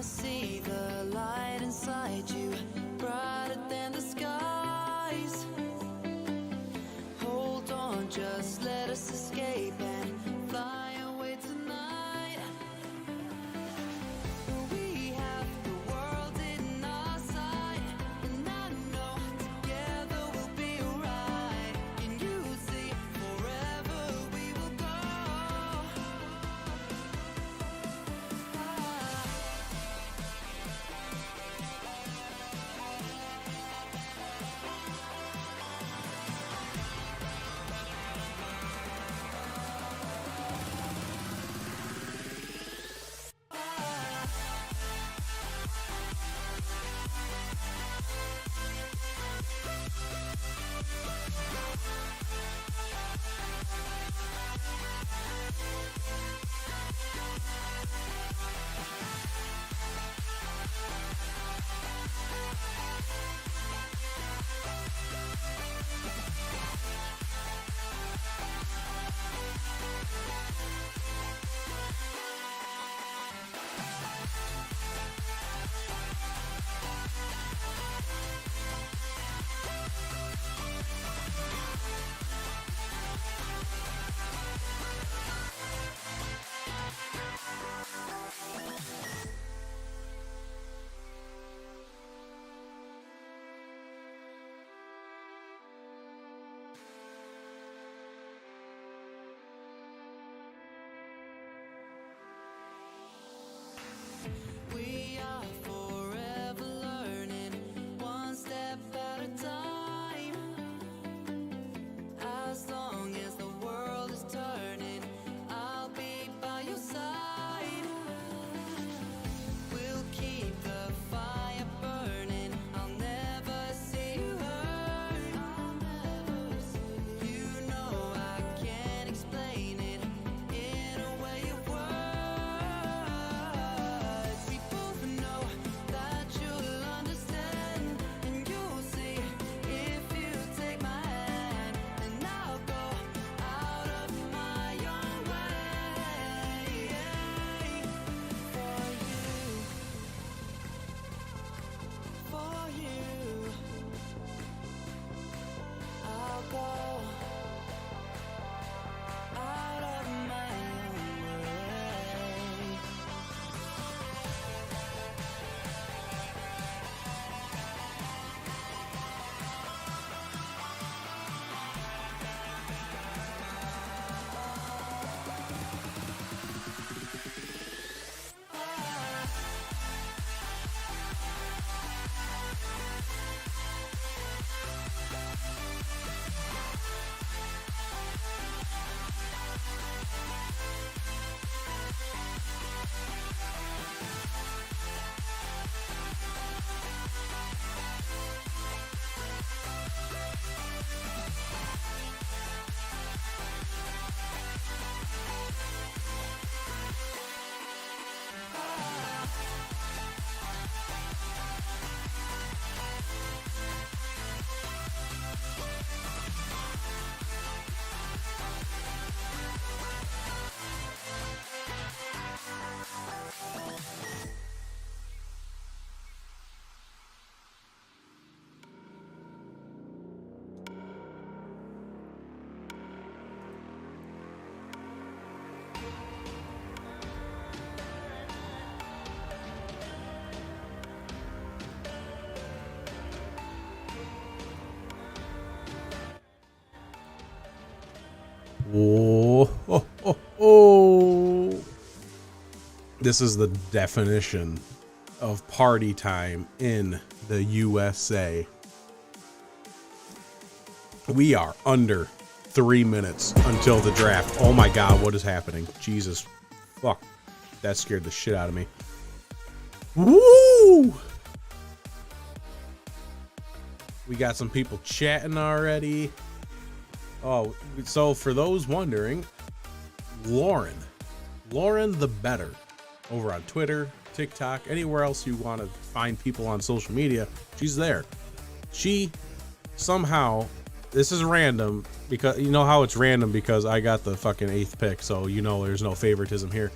see the light inside you, brighter than the skies. Hold on, just let us escape and fly away tonight. We have the world in our sight, and I know together we'll be alright. Can you see forever we will go? We are forever learning, one step at a time. As long as the world is turning, I'll be by your side. We'll keep the fire burning, I'll never see you hurt. You know I can't explain it in a way of words. We both know that you'll understand, and you'll see if you take my hand, and I'll go out of my own way for you. I'll go out of my own way. Oh, oh, oh, oh. This is the definition of party time in the USA. We are under 3 minutes until the draft. Oh my God, what is happening? Jesus fuck. That scared the shit out of me. Woo! We got some people chatting already. Oh, so for those wondering, Lauren the Better, over on Twitter, TikTok, anywhere else you want to find people on social media, she's there. She somehow, this is random, because you know how it's random because I got the fucking 8th pick, so you know there's no favoritism here.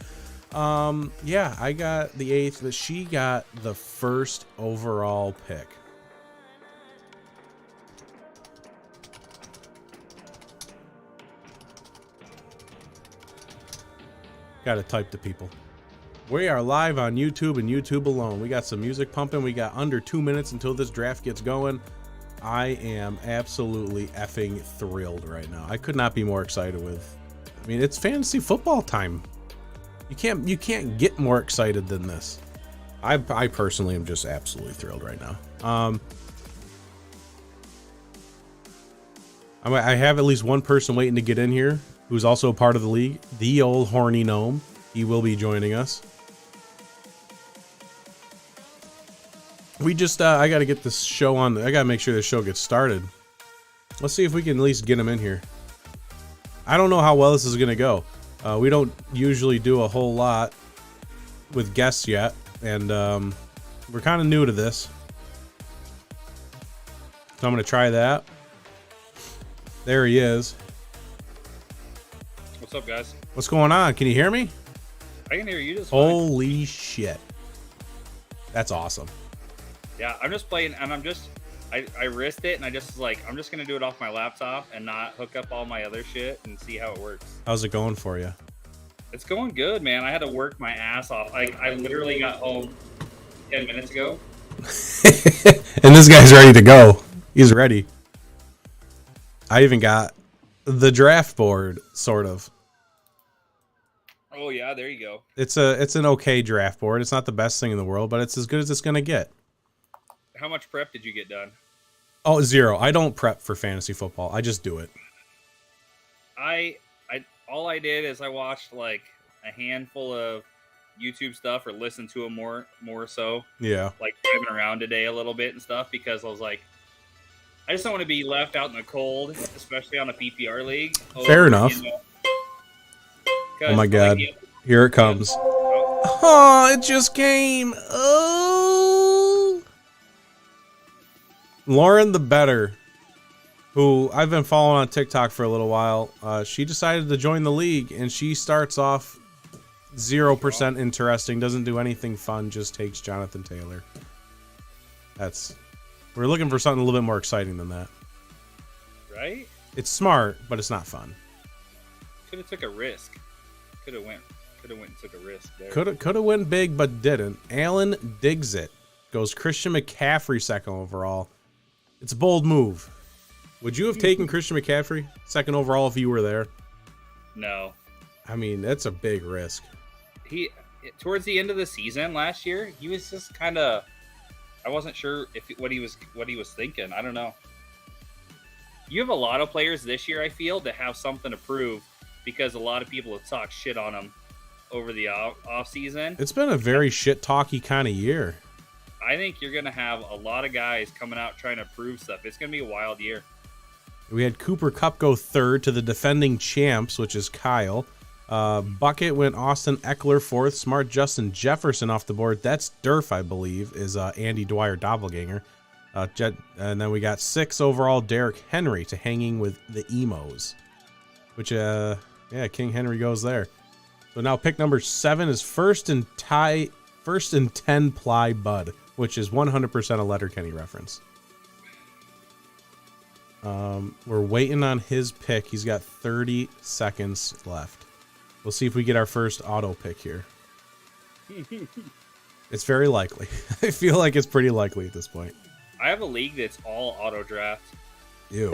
Yeah, I got the 8th, but she got the 1st overall pick. Gotta type to people. We are live on YouTube and YouTube alone. We got some music pumping. We got under 2 minutes until this draft gets going. I am absolutely effing thrilled right now. I could not be more excited with. I mean, it's fantasy football time. You can't get more excited than this. I personally am just absolutely thrilled right now. I have at least one person waiting to get in here who's also a part of the league. The old horny gnome. He will be joining us. We just I got to get this show on. I got to make sure this show gets started. Let's see if we can at least get him in here. I don't know how well this is gonna go. We don't usually do a whole lot with guests yet, and we're kind of new to this. So I'm gonna try that. There he is. What's up, guys? What's going on? Can you hear me? I can hear you just fine. Holy shit. That's awesome. Yeah, I'm just playing, and I risked it, and I just was like, I'm just going to do it off my laptop and not hook up all my other shit and see how it works. How's it going for you? It's going good, man. I had to work my ass off. Like, I literally got home 10 minutes ago. And this guy's ready to go. He's ready. I even got the draft board, sort of. Oh, yeah, there you go. It's an okay draft board. It's not the best thing in the world, but it's as good as it's going to get. How much prep did you get done? Oh, 0. I don't prep for fantasy football. I just do it. All I did is I watched like a handful of YouTube stuff or listened to them more so. Yeah. Like driving around today a little bit and stuff because I was like, I just don't want to be left out in the cold, especially on a PPR league. Fair enough. Oh my God. Here it comes. Oh, it just came. Oh. Lauren the Better, who I've been following on TikTok for a little while, she decided to join the league, and she starts off 0% interesting, doesn't do anything fun, just takes Jonathan Taylor. We're looking for something a little bit more exciting than that. Right? It's smart, but it's not fun. Could have took a risk. Could have went and took a risk there. Could have went big, but didn't. Alan digs it. Goes Christian McCaffrey 2nd overall. It's a bold move. Would you have taken Christian McCaffrey 2nd overall if you were there? No. I mean, that's a big risk. Towards the end of the season last year, he was just kind of. I wasn't sure what he was thinking. I don't know. You have a lot of players this year, I feel, that have something to prove because a lot of people have talked shit on them over the off season. It's been a very shit talky kind of year. I think you're going to have a lot of guys coming out trying to prove stuff. It's going to be a wild year. We had Cooper Kupp go 3rd to the defending champs, which is Kyle. Bucket went Austin Eckler 4th. Smart Justin Jefferson off the board. That's Derf, I believe, is Andy Dwyer doppelganger. And then we got 6 overall Derrick Henry to hanging with the emos. Which, yeah, King Henry goes there. So now pick number 7 is first and 10 Ply Bud, which is 100% a Letterkenny reference. We're waiting on his pick. He's got 30 seconds left. We'll see if we get our first auto pick here. It's very likely. I feel like it's pretty likely at this point. I have a league that's all auto draft. Ew.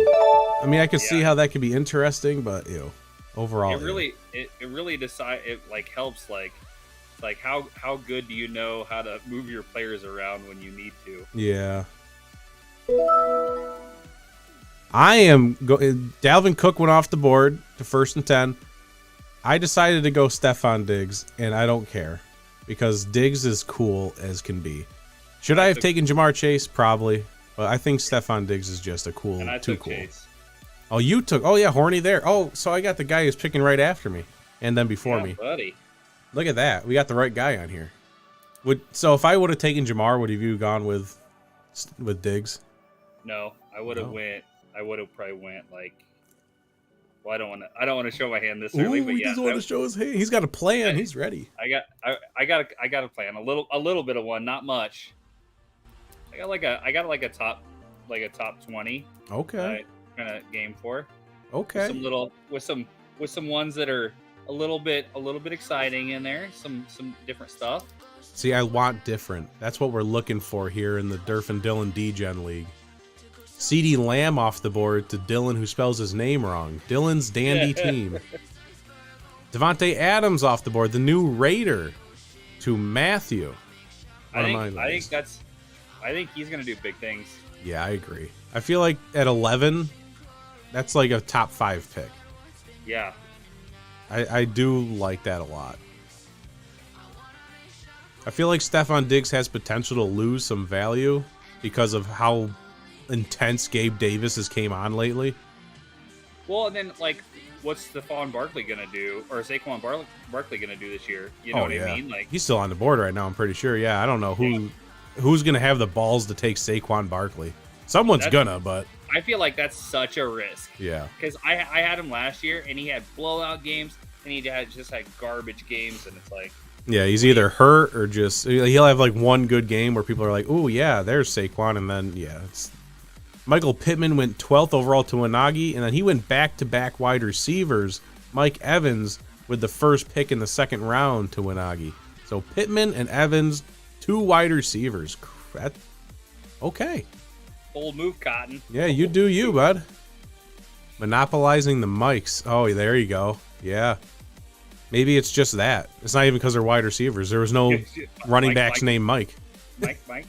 I mean, I could see how that could be interesting, but ew. Overall, it really helps like how good do you know how to move your players around when you need to? Yeah. Dalvin Cook went off the board to 1st and 10. I decided to go Stephon Diggs, and I don't care because Diggs is cool as can be. Should I have taken Jamar Chase? Probably, but I think Stephon Diggs is just a cool, too cool. Chase. Oh, you took? Oh yeah, horny there. Oh, so I got the guy who's picking right after me, and then before me. Buddy. Look at that. We got the right guy on here. So if I would have taken Jamar, would have you gone with Diggs? No, I would have probably went like Well, I don't want to show my hand this early, Ooh, but he yeah, doesn't want to show his hand. He's got a plan. I- He's ready. I got a plan. A little bit of one, not much. I got like a top 20 Okay. kind of game for. Okay. With some ones that are a little bit exciting in there. Some different stuff. See, I want different. That's what we're looking for here in the Derf and Dylan Degen League. CeeDee Lamb off the board to Dylan, who spells his name wrong. Dylan's dandy team. Devontae Adams off the board, the new Raider, to Matthew. I think he's gonna do big things. Yeah, I agree. I feel like at 11, that's like a top 5 pick. Yeah. I do like that a lot. I feel like Stephon Diggs has potential to lose some value because of how intense Gabe Davis has came on lately. Well, and then like, what's Stephon Barkley gonna do, or Saquon Barkley gonna do this year? You know what I mean? Like, he's still on the board right now. I'm pretty sure. Yeah, I don't know who's gonna have the balls to take Saquon Barkley. Someone's gonna, but I feel like that's such a risk. Yeah, because I had him last year, and he had blowout games, and he just had garbage games, and it's like. Yeah, he's either hurt or just he'll have like one good game where people are like, "Oh yeah, there's Saquon," and then it's Michael Pittman went 12th overall to Inagi, and then he went back-to-back wide receivers. Mike Evans with the first pick in the second round to Inagi. So Pittman and Evans, 2 wide receivers. Okay. Bold move, Cotton. Yeah, you do you, bud. Monopolizing the mics. Oh, there you go. Yeah. Maybe it's just that. It's not even because they're wide receivers. There was no running backs named Mike. Mike.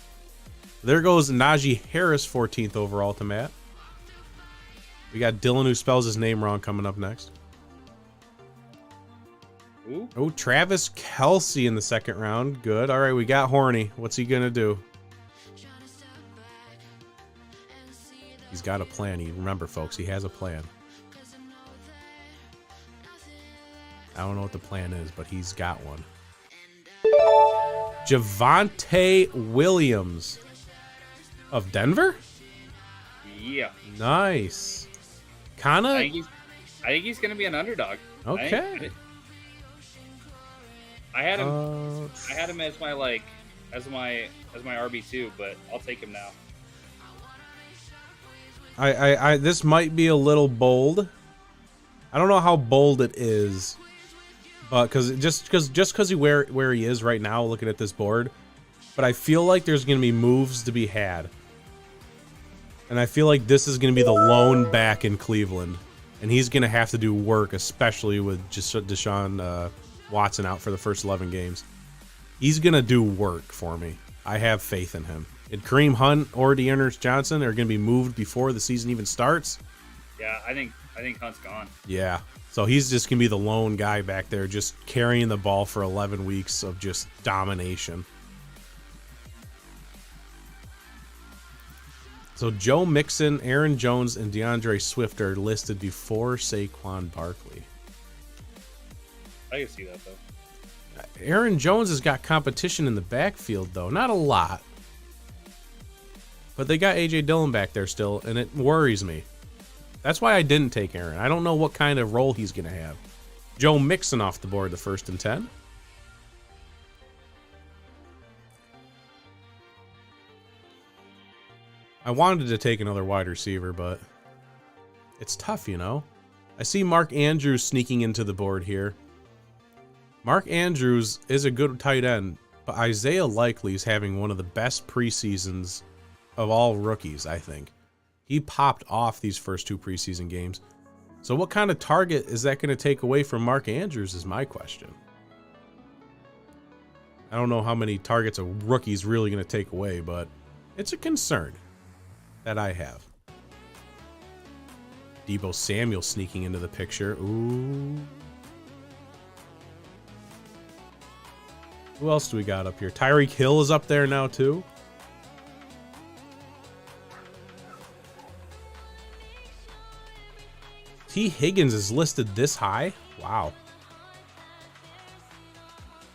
There goes Najee Harris, 14th overall to Matt. We got Dylan, who spells his name wrong, coming up next. Ooh. Oh, Travis Kelce in the second round. Good. All right, we got Horny. What's he going to do? He's got a plan. Remember, folks, he has a plan. I don't know what the plan is, but he's got one. Javonte Williams of Denver? Yeah. Nice. I think he's going to be an underdog. Okay. I had him as my RB2, but I'll take him now. I this might be a little bold. I don't know how bold it is. But because he where he is right now, looking at this board, but I feel like there's going to be moves to be had, and I feel like this is going to be the lone back in Cleveland, and he's going to have to do work, especially with just Deshaun Watson out for the first 11 games. He's going to do work for me. I have faith in him. And Kareem Hunt or Dearness Johnson are going to be moved before the season even starts. Yeah, I think Hunt's gone. Yeah. So he's just going to be the lone guy back there just carrying the ball for 11 weeks of just domination. So Joe Mixon, Aaron Jones, and DeAndre Swift are listed before Saquon Barkley. I can see that, though. Aaron Jones has got competition in the backfield, though. Not a lot. But they got A.J. Dillon back there still, and it worries me. That's why I didn't take Aaron. I don't know what kind of role he's going to have. Joe Mixon off the board, the first and 10. I wanted to take another wide receiver, but it's tough, you know. I see Mark Andrews sneaking into the board here. Mark Andrews is a good tight end, but Isaiah Likely is having one of the best preseasons of all rookies, I think. He popped off these first 2 preseason games. So what kind of target is that going to take away from Mark Andrews is my question. I don't know how many targets a rookie's really going to take away, but it's a concern that I have. Deebo Samuel sneaking into the picture. Ooh. Who else do we got up here? Tyreek Hill is up there now too. T. Higgins is listed this high? Wow.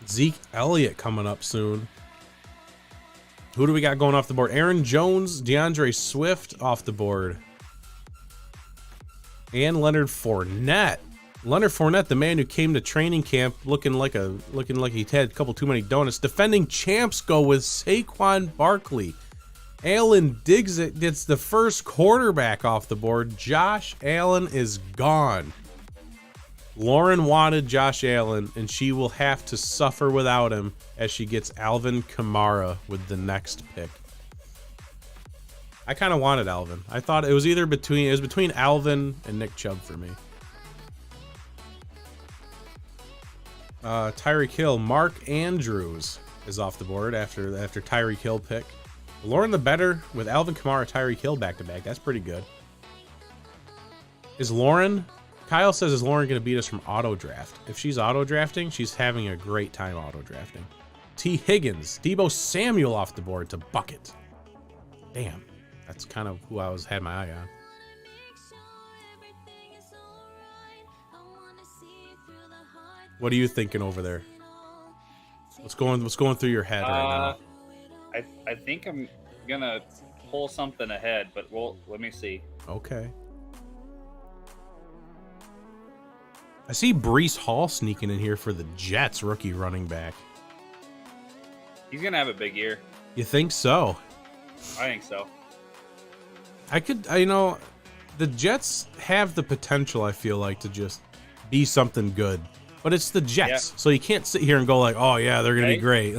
Zeke Elliott coming up soon. Who do we got going off the board? Aaron Jones, DeAndre Swift off the board. And Leonard Fournette. Leonard Fournette, the man who came to training camp looking like he had a couple too many donuts. Defending champs go with Saquon Barkley. Allen Diggs gets the first quarterback off the board. Josh Allen is gone. Lauren wanted Josh Allen, and she will have to suffer without him as she gets Alvin Kamara with the next pick. I kind of wanted Alvin. I thought it was between Alvin and Nick Chubb for me. Tyreek Hill, Mark Andrews is off the board after Tyreek Hill pick. Lauren the better with Alvin Kamara, Tyreek Hill back to back. That's pretty good. Kyle says, is Lauren going to beat us from auto draft? If she's auto drafting, she's having a great time auto drafting. T. Higgins, Deebo Samuel off the board to Bucket. Damn, that's kind of who had my eye on. What are you thinking over there? What's going through your head right now? I think I'm gonna pull something ahead, but let me see. Okay. I see Breece Hall sneaking in here for the Jets, rookie running back. He's gonna have a big year. You think so? I think so. The Jets have the potential, I feel like, to just be something good. But it's the Jets, so you can't sit here and go like, oh, yeah, they're going to be great.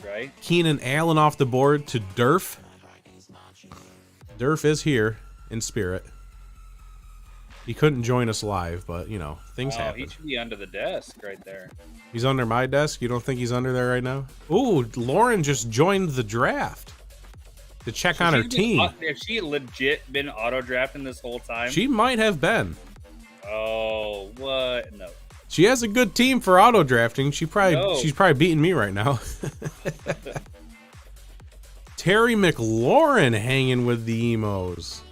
Right. Keenan Allen off the board to Derf. Derf is here in spirit. He couldn't join us live, but, things happen. He should be under the desk right there. He's under my desk? You don't think he's under there right now? Ooh, Lauren just joined the draft to check on her team. If she legit been auto-drafting this whole time? She might have been. Oh, what? No. She has a good team for auto drafting. She's probably beating me right now. Terry McLaurin hanging with the emos.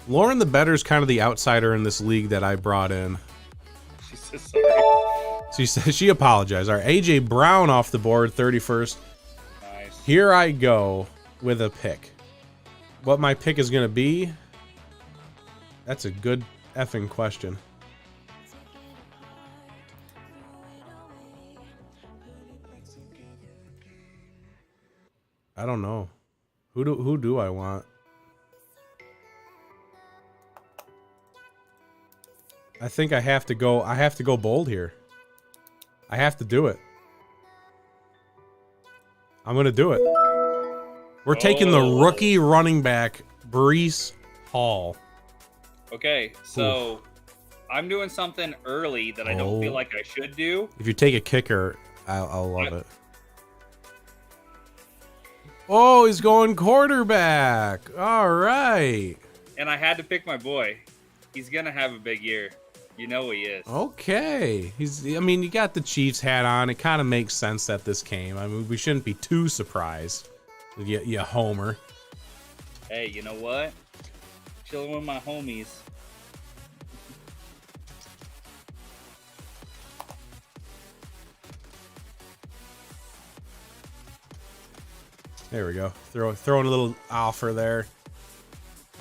Lauren the better's kind of the outsider in this league that I brought in. She says sorry. She says she apologized. All right, AJ Brown off the board, 31st. Nice. Here I go with a pick. What my pick is going to be? That's a good effing question. I don't know. Who do I want? I think I have to go bold here. I have to do it. I'm going to do it. We're taking the rookie running back, Breece Hall. Okay, so I'm doing something early that I don't feel like I should do. If you take a kicker, I'll love it. Oh, he's going quarterback. All right. And I had to pick my boy. He's going to have a big year. You know he is. Okay. You got the Chiefs hat on. It kind of makes sense that this came. I mean, we shouldn't be too surprised. You homer. Hey, you know what? Chilling with my homies. There we go. Throwing a little offer there.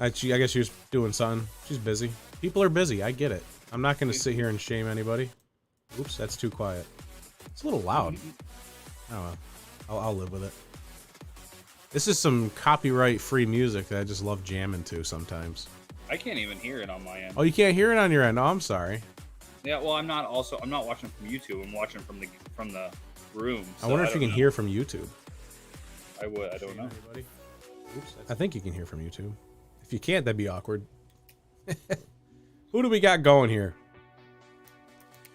I guess she was doing something. She's busy. People are busy. I get it. I'm not going to sit here and shame anybody. Oops, that's too quiet. It's a little loud. Oh well. I'll live with it. This is some copyright-free music that I just love jamming to sometimes. I can't even hear it on my end. Oh, you can't hear it on your end? Oh, I'm sorry. Yeah, well, I'm not watching from YouTube. I'm watching from the room. So I wonder if you can hear from YouTube. I don't know. Everybody? Oops, I think you can hear from YouTube. If you can't, that'd be awkward. Who do we got going here?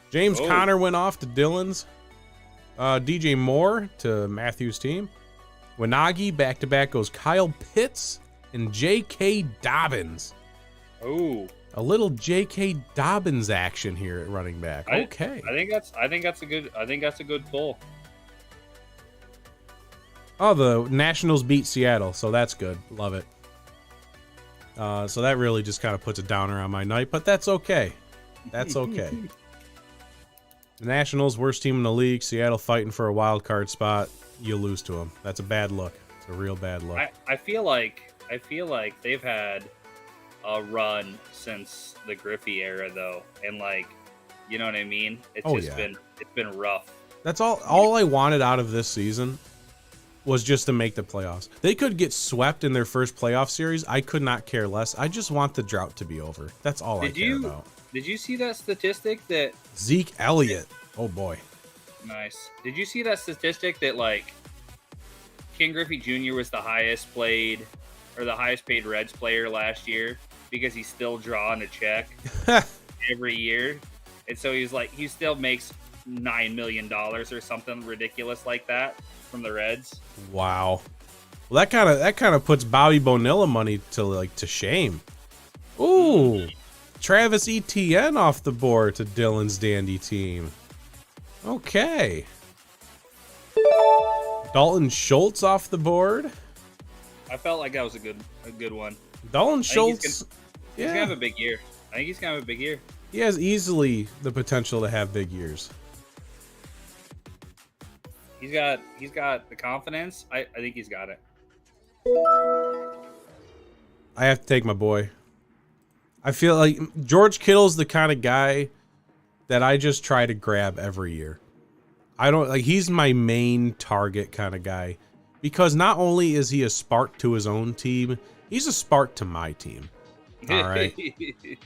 James Conner went off to Dylan's. DJ Moore to Matthew's team. Wanagi back-to-back goes Kyle Pitts and J.K. Dobbins. Oh, a little J.K. Dobbins action here at running back. Okay, I think that's a good pull. Oh, the Nationals beat Seattle, so that's good. Love it. So that really just kind of puts a downer on my night, but that's okay. That's okay. The Nationals, worst team in the league. Seattle fighting for a wild card spot. You lose to them. That's a bad look. It's a real bad look. I feel like they've had a run since the Griffey era though, and like, you know what I mean? It's been rough. That's all I wanted out of this season was just to make the playoffs. They could get swept in their first playoff series. I could not care less. I just want the drought to be over. That's all I care about. Did you see that statistic that Zeke Elliott? Oh boy. Nice. Did you see that statistic that like Ken Griffey Jr. was the highest paid Reds player last year because he's still drawing a check every year, and so he still makes $9 million or something ridiculous like that from the Reds. Wow. Well, that kind of puts Bobby Bonilla money to shame. Ooh, Travis Etienne off the board to Dylan's dandy team. Okay. Dalton Schultz off the board. I felt like that was a good one. Dalton Schultz. He's gonna have a big year. I think he's gonna have a big year. He has easily the potential to have big years. He's got the confidence. I think he's got it. I have to take my boy. I feel like George Kittle's the kind of guy that I just try to grab every year. I don't like, he's my main target kind of guy because not only is he a spark to his own team, he's a spark to my team. All right.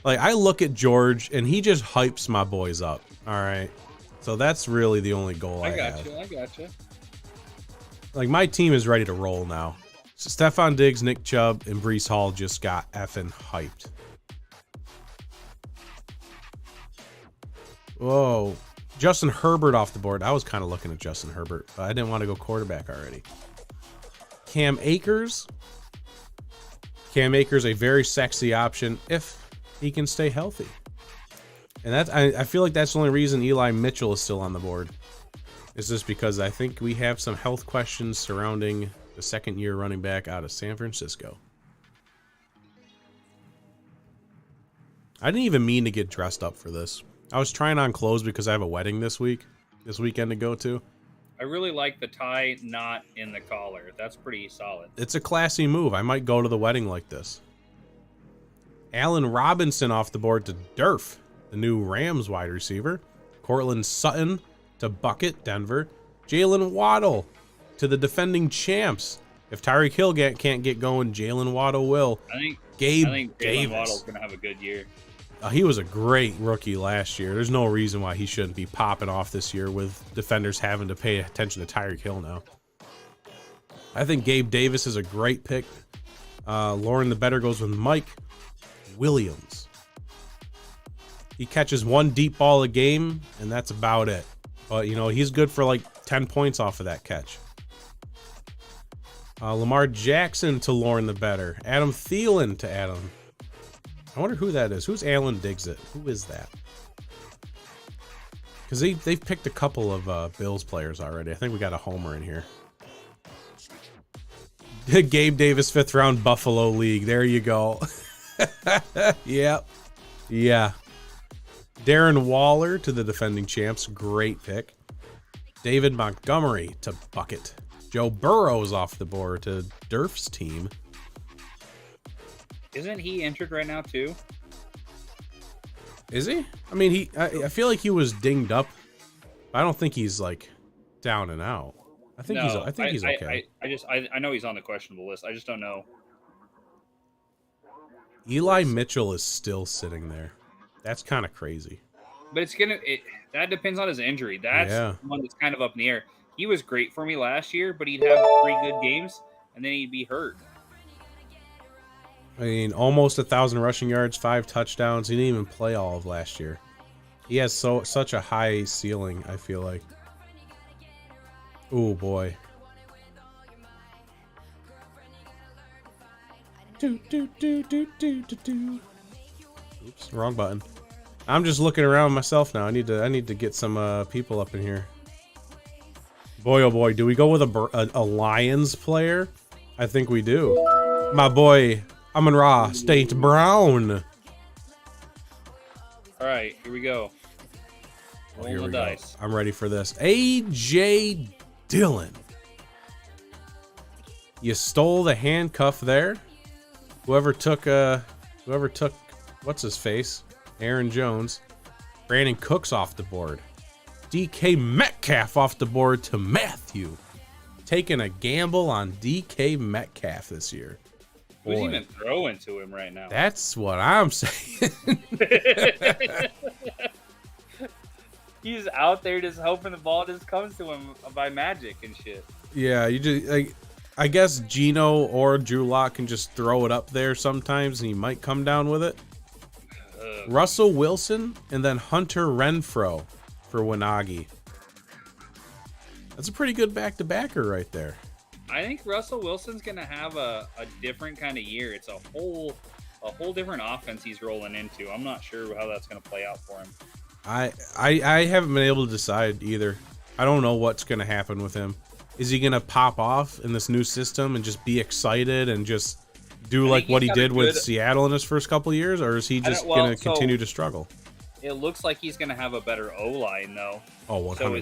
Like, I look at George and he just hypes my boys up. All right. So that's really the only goal I have. I got you. Like, my team is ready to roll now. So Stephon Diggs, Nick Chubb, and Breece Hall just got effing hyped. Whoa. Justin Herbert off the board. I was kind of looking at Justin Herbert, but I didn't want to go quarterback already. Cam Akers. Cam Akers, a very sexy option if he can stay healthy. And I feel like that's the only reason Eli Mitchell is still on the board. Is just because I think we have some health questions surrounding the second-year running back out of San Francisco. I didn't even mean to get dressed up for this. I was trying on clothes because I have a wedding this weekend to go to. I really like the tie knot in the collar. That's pretty solid. It's a classy move. I might go to the wedding like this. Allen Robinson off the board to Derf, the new Rams wide receiver. Cortland Sutton to Bucket, Denver. Jalen Waddle to the defending champs. If Tyreek Hill can't get going, Jalen Waddle will. I think Davis. Jalen Waddle's going to have a good year. He was a great rookie last year. There's no reason why he shouldn't be popping off this year with defenders having to pay attention to Tyreek Hill now. I think Gabe Davis is a great pick. Lauren the Better goes with Mike Williams. He catches one deep ball a game, and that's about it. But, he's good for like 10 points off of that catch. Lamar Jackson to Lauren the Better. Adam Thielen to Adam. I wonder who that is. Who's Alan Diggs? Who is that? Because they've picked a couple of Bills players already. I think we got a homer in here. Gabe Davis, 5th round Buffalo League. There you go. Yep. Yeah. Darren Waller to the defending champs. Great pick. David Montgomery to Bucket. Joe Burrow's off the board to Derf's team. Isn't he injured right now too? Is he? I mean, I feel like he was dinged up. I don't think he's like down and out. I think he's okay. I know he's on the questionable list. I just don't know. Eli Mitchell is still sitting there. That's kind of crazy. But that depends on his injury. That's one that's kind of up in the air. He was great for me last year, but he'd have 3 good games and then he'd be hurt. I mean, almost 1,000 rushing yards, 5 touchdowns. He didn't even play all of last year. He has such a high ceiling, I feel like. Oh boy. Oops, wrong button. I'm just looking around myself now. I need to get some people up in here. Boy, oh boy, do we go with a Lions player? I think we do. My boy, Amon-Ra St. Brown. All right, here we go. Oh, here we go. I'm ready for this. A.J. Dillon. You stole the handcuff there. Whoever took what's his face? Aaron Jones. Brandon Cooks off the board. DK Metcalf off the board to Matthew. Taking a gamble on DK Metcalf this year. Who's Boy, even throwing to him right now? that's what I'm saying. He's out there just hoping the ball just comes to him by magic and shit. Yeah, you just like, I guess Gino or Drew Lock can just throw it up there sometimes, and he might come down with it. Russell Wilson and then Hunter Renfrow for Wanagi. That's a pretty good back-to-backer right there. I think Russell Wilson's gonna have a different kind of year. It's a whole different offense he's rolling into. I'm not sure how that's gonna play out for him. I haven't been able to decide either. I don't know what's gonna happen with him. Is he gonna pop off in this new system and just be excited and just do like what he did with Seattle in his first couple of years, or is he just gonna continue to struggle? It looks like he's gonna have a better O-line though. Oh, 100%. So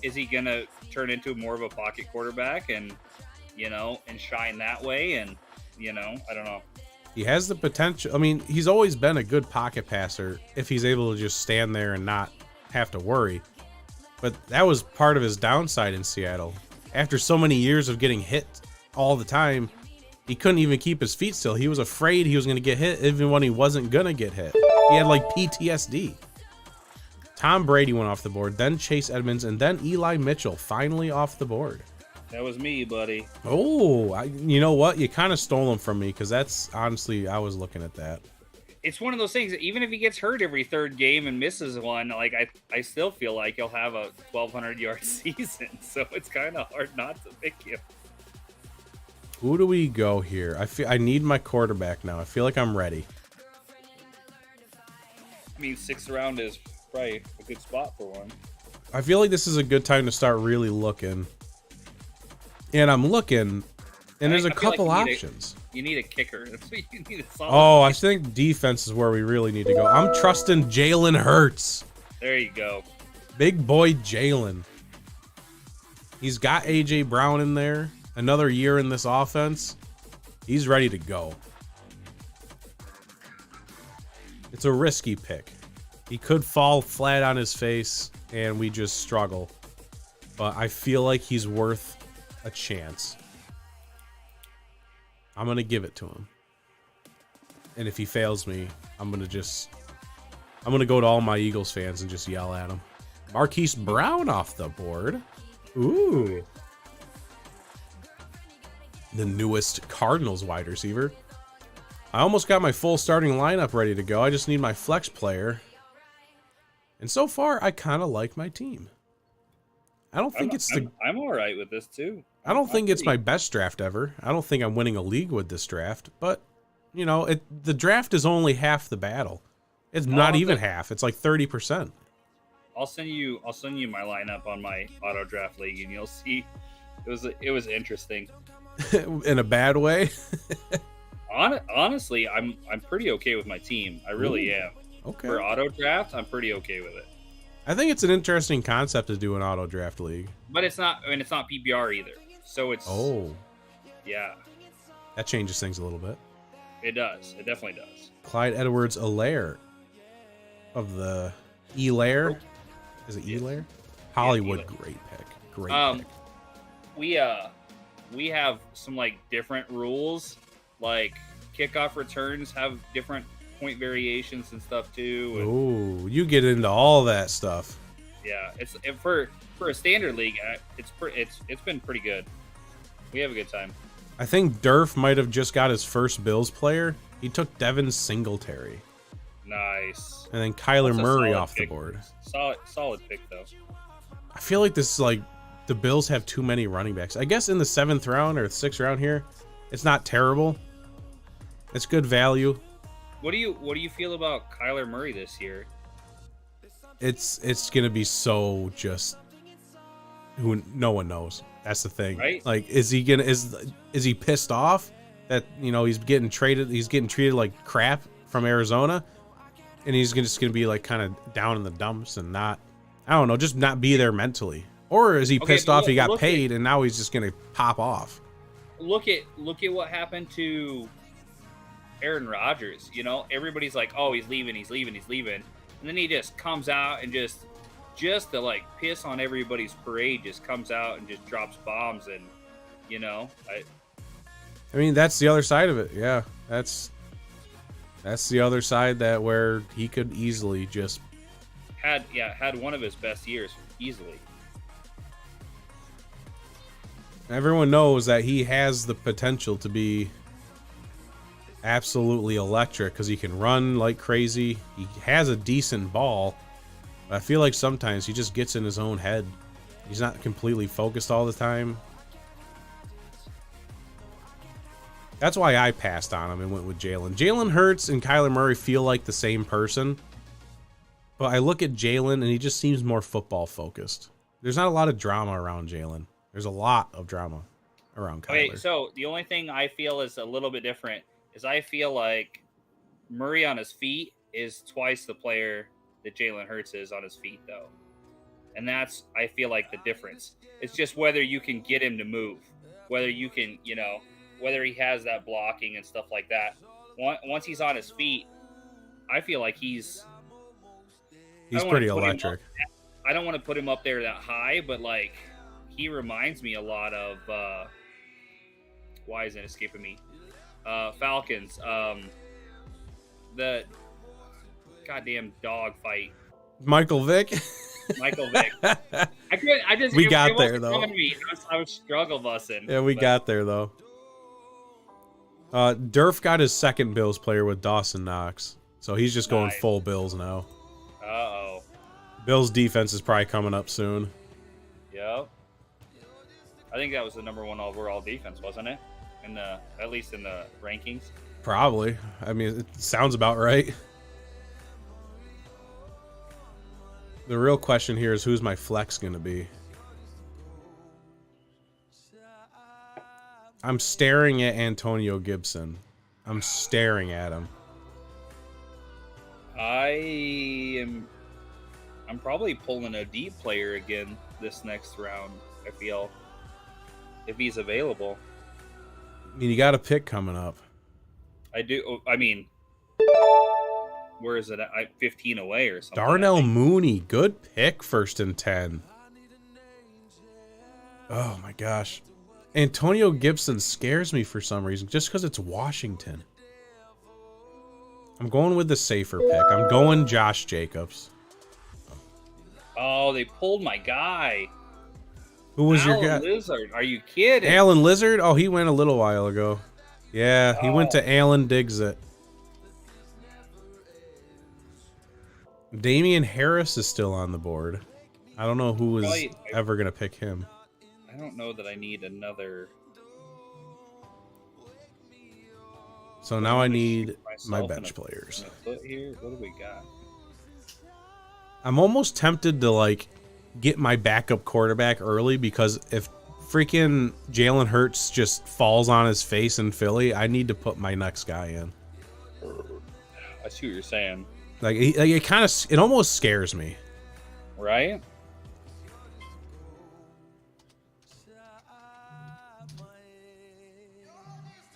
is he gonna turn into more of a pocket quarterback and and shine that way? And I don't know. He has the potential. I mean, he's always been a good pocket passer if he's able to just stand there and not have to worry. But that was part of his downside in Seattle. After so many years of getting hit all the time, he couldn't even keep his feet still. He was afraid he was going to get hit even when he wasn't going to get hit. He had like PTSD. Tom Brady went off the board, then Chase Edmonds, and then Eli Mitchell finally off the board. That was me, buddy. Oh, you know what? You kind of stole him from me because that's honestly, I was looking at that. It's one of those things that even if he gets hurt every third game and misses one, like I still feel like he'll have a 1,200-yard season. So it's kind of hard not to pick him. Who do we go here? I need my quarterback now. I feel like I'm ready. I mean, 6th round is probably a good spot for one. I feel like this is a good time to start really looking. And I'm looking, and there's a couple options. You need a kicker. That's what you need. I think defense is where we really need to go. I'm trusting Jalen Hurts. There you go. Big boy Jalen. He's got A.J. Brown in there. Another year in this offense. He's ready to go. It's a risky pick. He could fall flat on his face, and we just struggle. But I feel like he's worth a chance. I'm going to give it to him. And if he fails me, I'm going to go to all my Eagles fans and just yell at him. Marquise Brown off the board. Ooh. The newest Cardinals wide receiver. I almost got my full starting lineup ready to go. I just need my flex player. And so far, I kind of like my team. I don't think I'm all right with this too. I don't think it's my best draft ever. I don't think I'm winning a league with this draft, but the draft is only half the battle. It's not even half. It's like 30%. I'll send you my lineup on my auto draft league, and you'll see it was interesting. In a bad way. Honestly, I'm pretty okay with my team. I really am. Okay. For auto draft, I'm pretty okay with it. I think it's an interesting concept to do an auto draft league. But it's not PPR either. So it's yeah. That changes things a little bit. It does. It definitely does. Clyde Edwards-Helaire of the Elaire. Is it Elaire? Hollywood, Elaire. great pick. Great pick. We have some like different rules. Like kickoff returns have different point variations and stuff too. Oh, you get into all that stuff. Yeah, it's for a standard league. It's been pretty good. We have a good time. I think Derf might have just got his first Bills player. He took Devin Singletary. Nice. And then Kyler Murray off the board. Solid pick though. I feel like this is like the Bills have too many running backs. I guess in the 7th round or 6th round here, it's not terrible. It's good value. What do you feel about Kyler Murray this year? It's gonna be so just who no one knows. That's the thing. Right? Like, is he pissed off that he's getting traded? He's getting treated like crap from Arizona, and he's just gonna be like kind of down in the dumps and not, I don't know, just not be there mentally. Or is he pissed off he got paid and now he's just gonna pop off? look at what happened to Aaron Rodgers. You know, everybody's like, "Oh, he's leaving," and then he just comes out and just to like piss on everybody's parade, just comes out and just drops bombs, and you know, I mean, that's the other side of it. Yeah, that's the other side that where he could easily just had one of his best years easily. Everyone knows that he has the potential to be absolutely electric because he can run like crazy. He has a decent ball. But I feel like sometimes he just gets in his own head. He's not completely focused all the time. That's why I passed on him and went with Jalen. Jalen Hurts and Kyler Murray feel like the same person. But I look at Jalen and he just seems more football focused. There's not a lot of drama around Jalen. There's a lot of drama around Kyler. Okay, so the only thing I feel is a little bit different is I feel like Murray on his feet is twice the player that Jalen Hurts is on his feet, though. And that's, I feel like, the difference. It's just whether you can get him to move, whether you can, you know, whether he has that blocking and stuff like that. Once he's on his feet, I feel like he's pretty electric. I don't want to put him up there that high, but like he reminds me a lot of why isn't it escaping me? Falcons. The goddamn dog fight. Michael Vick. Michael Vick. We got there though. I was struggle bussing. Yeah, we got there though. Derf got his second Bills player with Dawson Knox, so he's just going full Bills now. Uh-oh. Bills defense is probably coming up soon. Yep. I think that was the number 1 overall defense, wasn't it? At least in the rankings. Probably. I mean, it sounds about right. The real question here is who's my flex going to be? I'm staring at Antonio Gibson. I'm staring at him. I'm probably pulling a deep player again this next round, I feel, if he's available. I mean, you got a pick coming up. I do. I mean, where is it? 15 away or something. Darnell Mooney, good pick, 1st and 10. Oh my gosh. Antonio Gibson scares me for some reason, just because it's Washington. I'm going with the safer pick. I'm going Josh Jacobs. Oh, they pulled my guy. Who was your guy? Alan Lizard. Are you kidding? Alan Lizard? Oh, he went a little while ago. Yeah, he went to Alan Digsit. Damian Harris is still on the board. I don't know who was ever going to pick him. I don't know that I need another. So now I need my bench players. Here. What do we got? I'm almost tempted to like get my backup quarterback early because if freaking Jalen Hurts just falls on his face in Philly, I need to put my next guy in. I see what you're saying. Like it almost scares me. Right?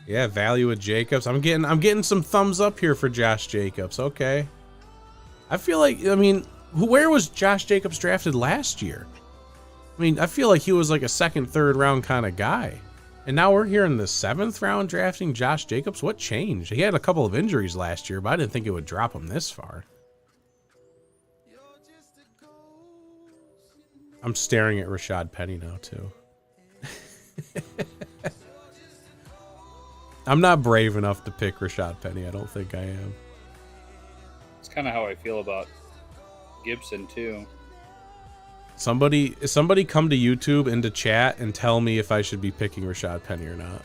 Yeah, value with Jacobs. I'm getting some thumbs up here for Josh Jacobs. Okay. I feel like, I mean, where was Josh Jacobs drafted last year? I mean, I feel like he was like a 2nd, 3rd round kind of guy. And now we're here in the 7th round drafting Josh Jacobs. What changed? He had a couple of injuries last year, but I didn't think it would drop him this far. I'm staring at Rashad Penny now, too. I'm not brave enough to pick Rashad Penny. I don't think I am. It's kind of how I feel about Gibson, too. Somebody come to YouTube and to chat and tell me if I should be picking Rashad Penny or not.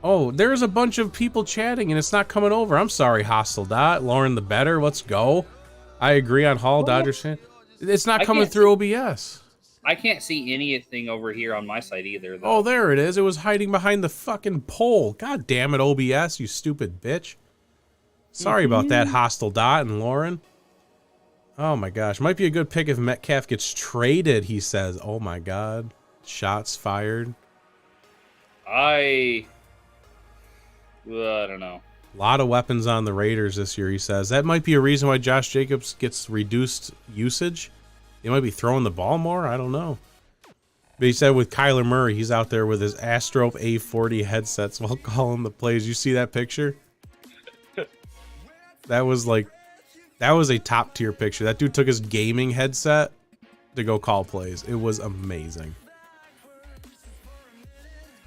Oh, there's a bunch of people chatting and it's not coming over. I'm sorry, Hostile Dot. Lauren the Better, let's go. I agree on Hall, Dodgers fan. It's not coming through OBS. I can't see anything over here on my side either, though. Oh, there it is. It was hiding behind the fucking pole. God damn it, OBS, you stupid bitch. Sorry about that, Hostile Dot and Lauren. Oh my gosh. Might be a good pick if Metcalf gets traded, he says. Oh my God. Shots fired. I don't know. A lot of weapons on the Raiders this year, he says. That might be a reason why Josh Jacobs gets reduced usage. He might be throwing the ball more. I don't know. But he said with Kyler Murray, he's out there with his Astro A40 headsets while calling the plays. You see that picture? That was a top tier picture. That dude took his gaming headset to go call plays. It was amazing.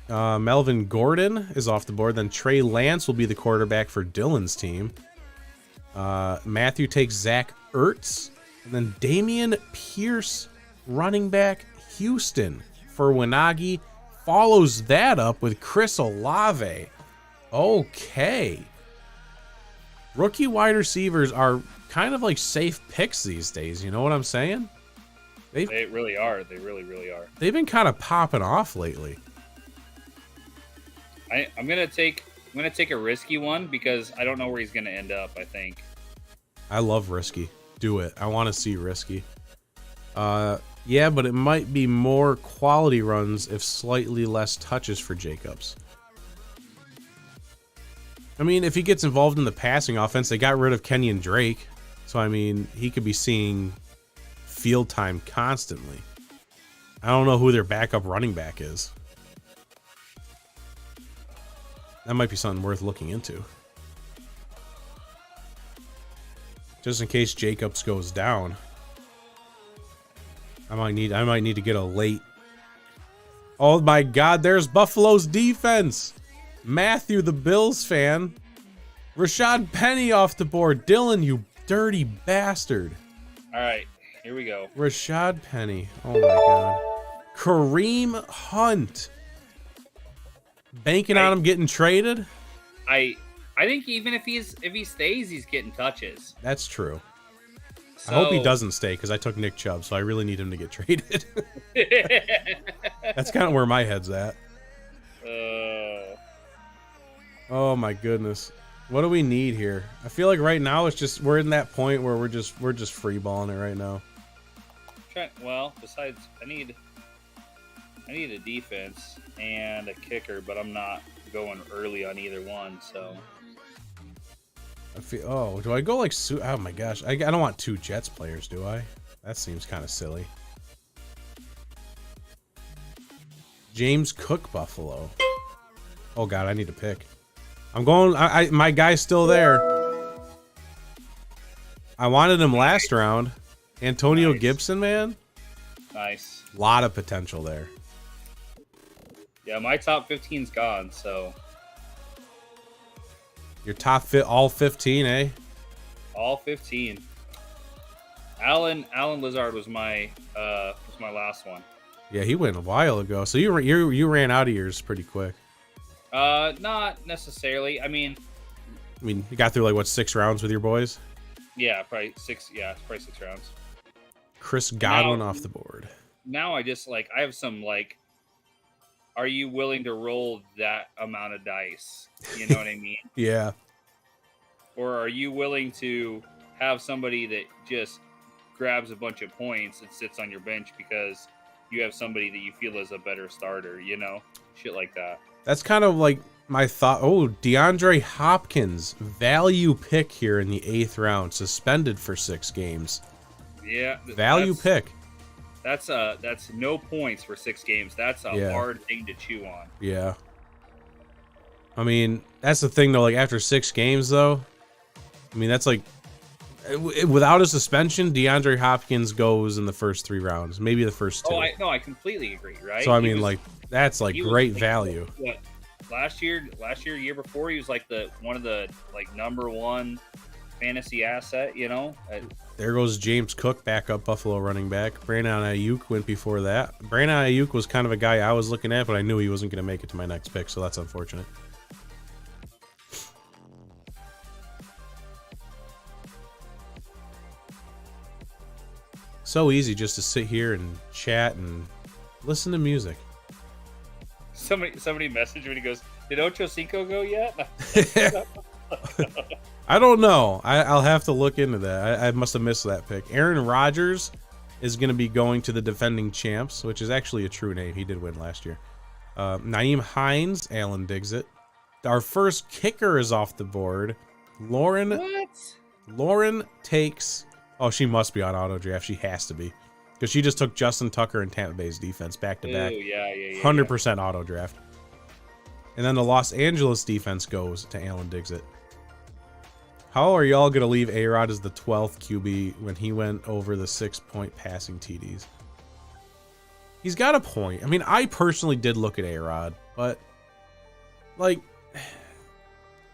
Melvin Gordon is off the board. Then Trey Lance will be the quarterback for Dylan's team. Matthew takes Zach Ertz. And then Damian Pierce, running back, Houston for Wanagi. Follows that up with Chris Olave. Okay. Rookie wide receivers are kind of like safe picks these days. You know what I'm saying? They really are. They really, really are. They've been kind of popping off lately. I'm gonna take a risky one because I don't know where he's gonna end up. I think. I love risky. Do it. I want to see risky. Yeah, but it might be more quality runs if slightly less touches for Jacobs. I mean, if he gets involved in the passing offense, they got rid of Kenyon Drake. So, I mean, he could be seeing field time constantly. I don't know who their backup running back is. That might be something worth looking into. Just in case Jacobs goes down. I might need to get a late. Oh my God, there's Buffalo's defense. Matthew, the Bills fan. Rashad Penny off the board. Dylan, you dirty bastard. All right, here we go. Rashad Penny. Oh my God. Kareem Hunt. Banking on him getting traded? I think even if he stays, he's getting touches. That's true. So, I hope he doesn't stay because I took Nick Chubb, so I really need him to get traded. That's kind of where my head's at. Oh my goodness. What do we need here? I feel like right now it's just we're in that point where we're just free balling it right now. Well, besides I need a defense and a kicker, but I'm not going early on either one, so I feel, do I go like oh my gosh. I don't want two Jets players, do I? That seems kind of silly. James Cook, Buffalo. Oh God, I need to pick. I'm going. My guy's still there. I wanted him last round. Antonio Gibson, man. Nice. Lot of potential there. Yeah, my top 15's gone. So your top all 15, eh? All 15. Alan Lazard was my last one. Yeah, he went a while ago. So you ran out of yours pretty quick. Not necessarily. I mean, you got through like what 6 rounds with your boys? Yeah, probably 6. Yeah, it's probably 6 rounds. Chris Godwin off the board. Now I have some like, are you willing to roll that amount of dice? You know what I mean? Yeah. Or are you willing to have somebody that just grabs a bunch of points and sits on your bench because you have somebody that you feel is a better starter, you know? Shit like that. That's kind of like my thought. Oh, DeAndre Hopkins, value pick here in the 8th round, suspended for 6 games. Yeah. Value pick. That's no points for 6 games. That's a hard thing to chew on. Yeah. I mean, that's the thing though, like after 6 games though, I mean, that's like without a suspension, DeAndre Hopkins goes in the first 3 rounds, maybe the first 2. I completely agree, right? So I mean, like that's like great value. What, last year, year before, he was like one of the like number 1 fantasy asset, you know? There goes James Cook, backup Buffalo running back. Brandon Ayuk went before that. Brandon Ayuk was kind of a guy I was looking at, but I knew he wasn't going to make it to my next pick, so that's unfortunate. So easy just to sit here and chat and listen to music. Somebody messaged me and he goes, "Did Ocho Cinco go yet?" I don't know. I'll have to look into that. I must have missed that pick. Aaron Rodgers is going to be going to the defending champs, which is actually a true name. He did win last year. Naeem Hines, Alan digs it. Our first kicker is off the board. Lauren takes... Oh, she must be on auto draft. She has to be. Because she just took Justin Tucker and Tampa Bay's defense back to back. Yeah. 100% auto draft. And then the Los Angeles defense goes to Alan digs it. How are y'all going to leave A-Rod as the 12th QB when he went over the 6-point passing TDs? He's got a point. I mean, I personally did look at A-Rod, but, like,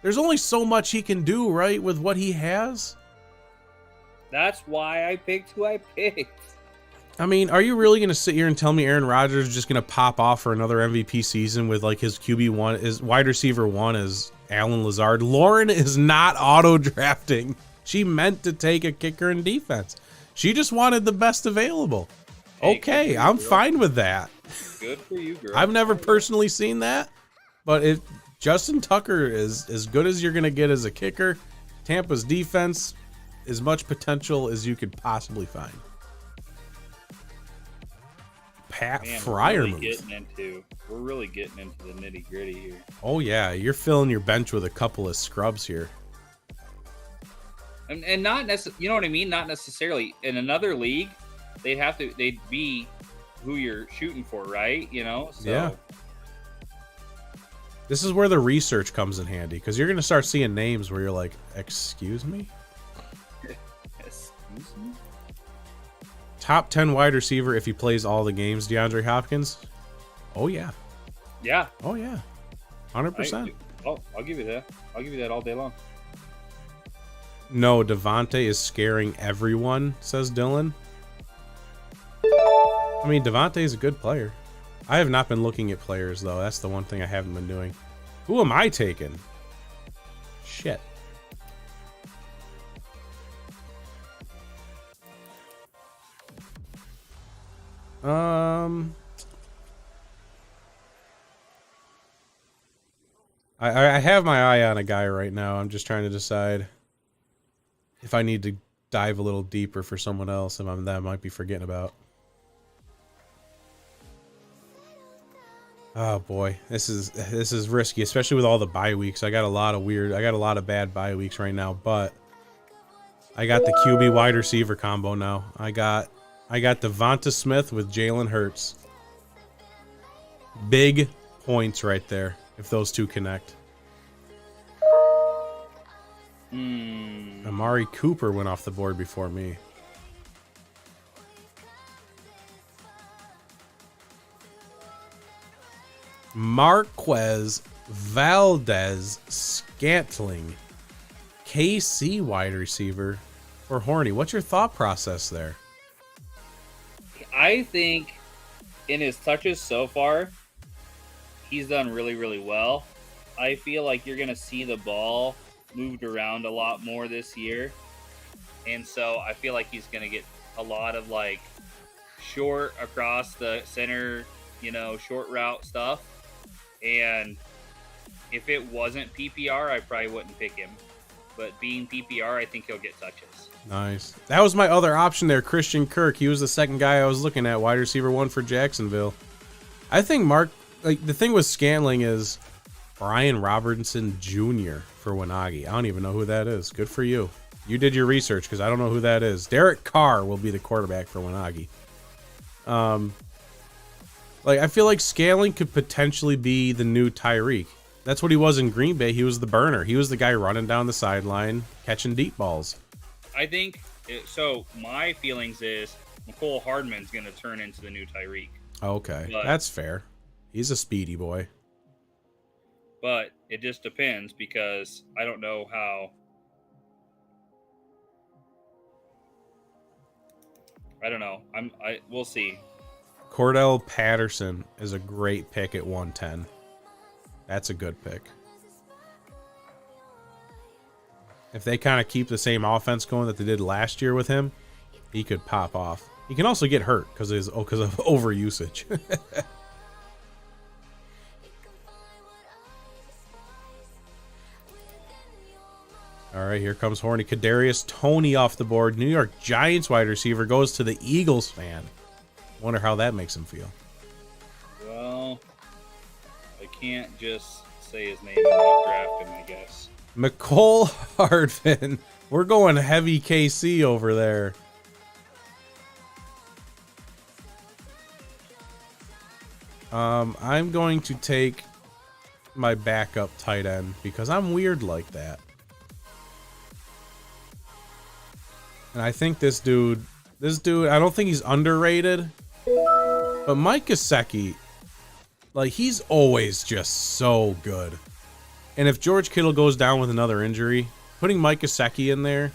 there's only so much he can do, right, with what he has? That's why I picked who I picked. I mean, are you really going to sit here and tell me Aaron Rodgers is just going to pop off for another MVP season with, like, his QB1, his wide receiver 1 is Alan Lazard? Lauren is not auto-drafting. She meant to take a kicker in defense. She just wanted the best available. Hey, okay, I'm fine with that. Good for you, girl. I've never personally seen that, but if Justin Tucker is as good as you're going to get as a kicker, Tampa's defense, as much potential as you could possibly find. Pat Fryer move. We're really getting into the nitty gritty here. Oh yeah, you're filling your bench with a couple of scrubs here. And not you know what I mean? Not necessarily in another league, they'd be who you're shooting for, right? You know? So. Yeah. This is where the research comes in handy, because you're gonna start seeing names where you're like, excuse me? Excuse me? Top 10 wide receiver if he plays all the games, DeAndre Hopkins. Oh yeah. Yeah. Oh yeah. 100%. I'll give you that. I'll give you that all day long. No, Devontae is scaring everyone, says Dylan. I mean, Devontae is a good player. I have not been looking at players, though. That's the one thing I haven't been doing. Who am I taking? Shit. I have my eye on a guy right now. I'm just trying to decide if I need to dive a little deeper for someone else, and that I might be forgetting about. Oh boy, this is risky, especially with all the bye weeks. I got a lot of bad bye weeks right now, but I got the QB wide receiver combo now. I got Devonta Smith with Jalen Hurts. Big points right there if those two connect. Amari Cooper went off the board before me. Marquez Valdez Scantling, KC wide receiver for Horny. What's your thought process there? I think in his touches so far, he's done really, really well. I feel like you're going to see the ball moved around a lot more this year. And so I feel like he's going to get a lot of like short across the center, short route stuff. And if it wasn't PPR, I probably wouldn't pick him. But being PPR, I think he'll get touches. Nice. That was my other option there, Christian Kirk. He was the second guy I was looking at, wide receiver 1 for Jacksonville. I think the thing with Scantling is Brian Robinson Jr. for Wanagi. I don't even know who that is. Good for you. You did your research, because I don't know who that is. Derek Carr will be the quarterback for Wanagi. I feel like Scantling could potentially be the new Tyreek. That's what he was in Green Bay. He was the burner. He was the guy running down the sideline, catching deep balls. I think, so my feelings is McCole Hardman's going to turn into the new Tyreek. Okay, that's fair. He's a speedy boy. But it just depends, because I don't know how. I don't know. We'll see. Cordell Patterson is a great pick at 110. That's a good pick. If they kind of keep the same offense going that they did last year with him, he could pop off. He can also get hurt because of overusage. All right, here comes horny. Kadarius Toney off the board. New York Giants wide receiver goes to the Eagles fan. Wonder how that makes him feel. Well, I can't just say his name and not draft him, I guess. McCole Hardman. We're going heavy KC over there. I'm going to take my backup tight end because I'm weird like that. And I think this dude, I don't think he's underrated, but Mike Gesicki, like, he's always just so good. And if George Kittle goes down with another injury, putting Mike Gesicki in there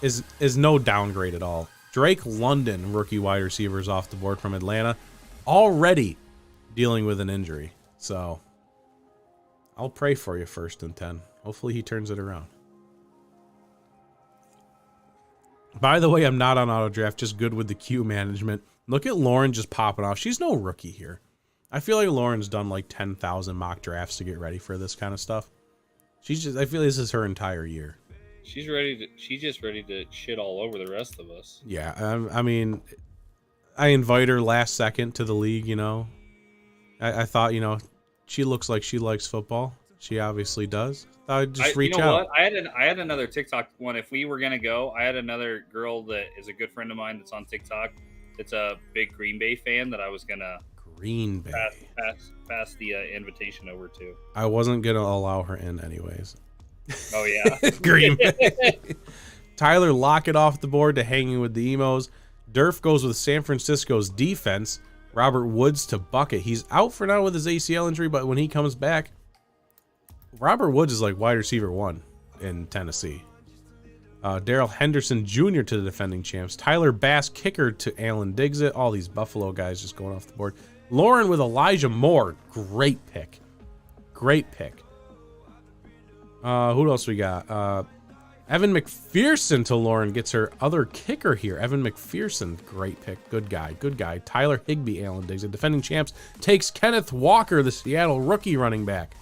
is no downgrade at all. Drake London, rookie wide receivers off the board from Atlanta, already dealing with an injury. So I'll pray for you, 1st and 10. Hopefully he turns it around. By the way, I'm not on auto draft, just good with the queue management. Look at Lauren just popping off. She's no rookie here. I feel like Lauren's done like 10,000 mock drafts to get ready for this kind of stuff. I feel like this is her entire year. She's just ready to shit all over the rest of us. Yeah, I mean, I invite her last second to the league, you know. I thought, you know, she looks like she likes football. She obviously does. I'd just reach out. What? I had another TikTok one. If we were gonna go, I had another girl that is a good friend of mine that's on TikTok. It's a big Green Bay fan that I was gonna Green Bay pass the invitation over to. I wasn't gonna allow her in anyways. Oh yeah, Green Bay. Tyler Lockett off the board to hanging with the emos. Derf goes with San Francisco's defense. Robert Woods to bucket. He's out for now with his ACL injury, but when he comes back, Robert Woods is like wide receiver 1 in Tennessee. Darrell Henderson Jr. to the defending champs. Tyler Bass kicker to Alan Diggs. All these Buffalo guys just going off the board. Lauren with Elijah Moore. Great pick. Great pick. Who else we got? Evan McPherson to Lauren gets her other kicker here. Evan McPherson, great pick. Good guy. Good guy. Tyler Higbee, Alan Diggs. The defending champs takes Kenneth Walker, the Seattle rookie running back.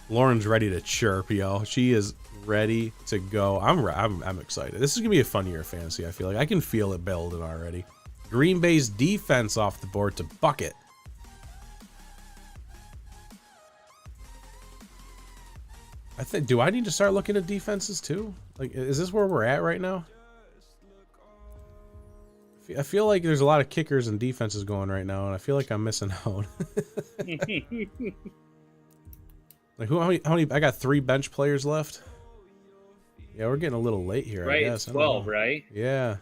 Lauren's ready to chirp, yo. She is ready to go. I'm excited. This is gonna be a fun year of fantasy. I feel like I can feel it building already. Green Bay's defense off the board to bucket. Do I need to start looking at defenses too? Like, is this where we're at right now? I feel like there's a lot of kickers and defenses going right now, and I feel like I'm missing out. Like, how many? I got 3 bench players left. Yeah, we're getting a little late here. Right, I guess. it's 12, right? Yeah.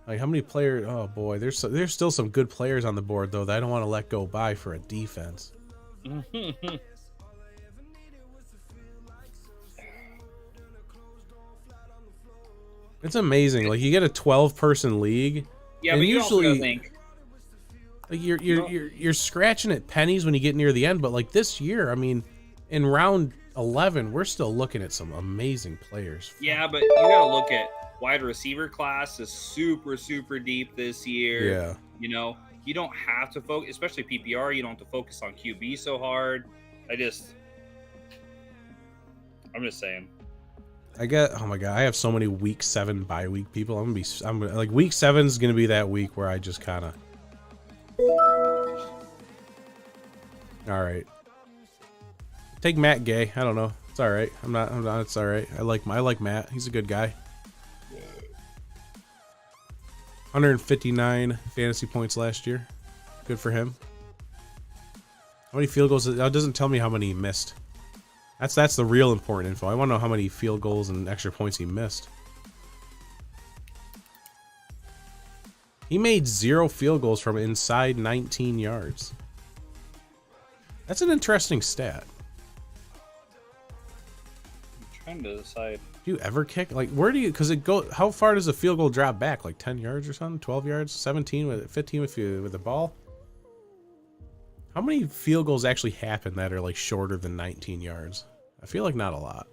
Like, how many players? Oh boy, there's still some good players on the board though that I don't want to let go by for a defense. It's amazing. Like, you get a 12-person league. Yeah, and but you usually also think like you're scratching at pennies when you get near the end, but like this year, I mean, in round 11, we're still looking at some amazing players. Yeah, but you gotta look at wide receiver class is super, super deep this year. Yeah. You know, you don't have to focus, especially PPR, you don't have to focus on QB so hard. I'm just saying. Oh my god, I have so many week 7 bye week people. I'm like, week 7 is gonna be that week where I just kind of. All right. Take Matt Gay. I don't know. It's all right. I'm not. It's all right. I like Matt. He's a good guy. 159 fantasy points last year. Good for him. How many field goals? It doesn't tell me how many he missed. That's the real important info. I want to know how many field goals and extra points he missed. He made 0 field goals from inside 19 yards. That's an interesting stat. I'm trying to decide. Do you ever kick? Like, where do you, because it go, how far does a field goal drop back? Like 10 yards or something? 12 yards? 17 with 15 with the ball? How many field goals actually happen that are like shorter than 19 yards? I feel like not a lot.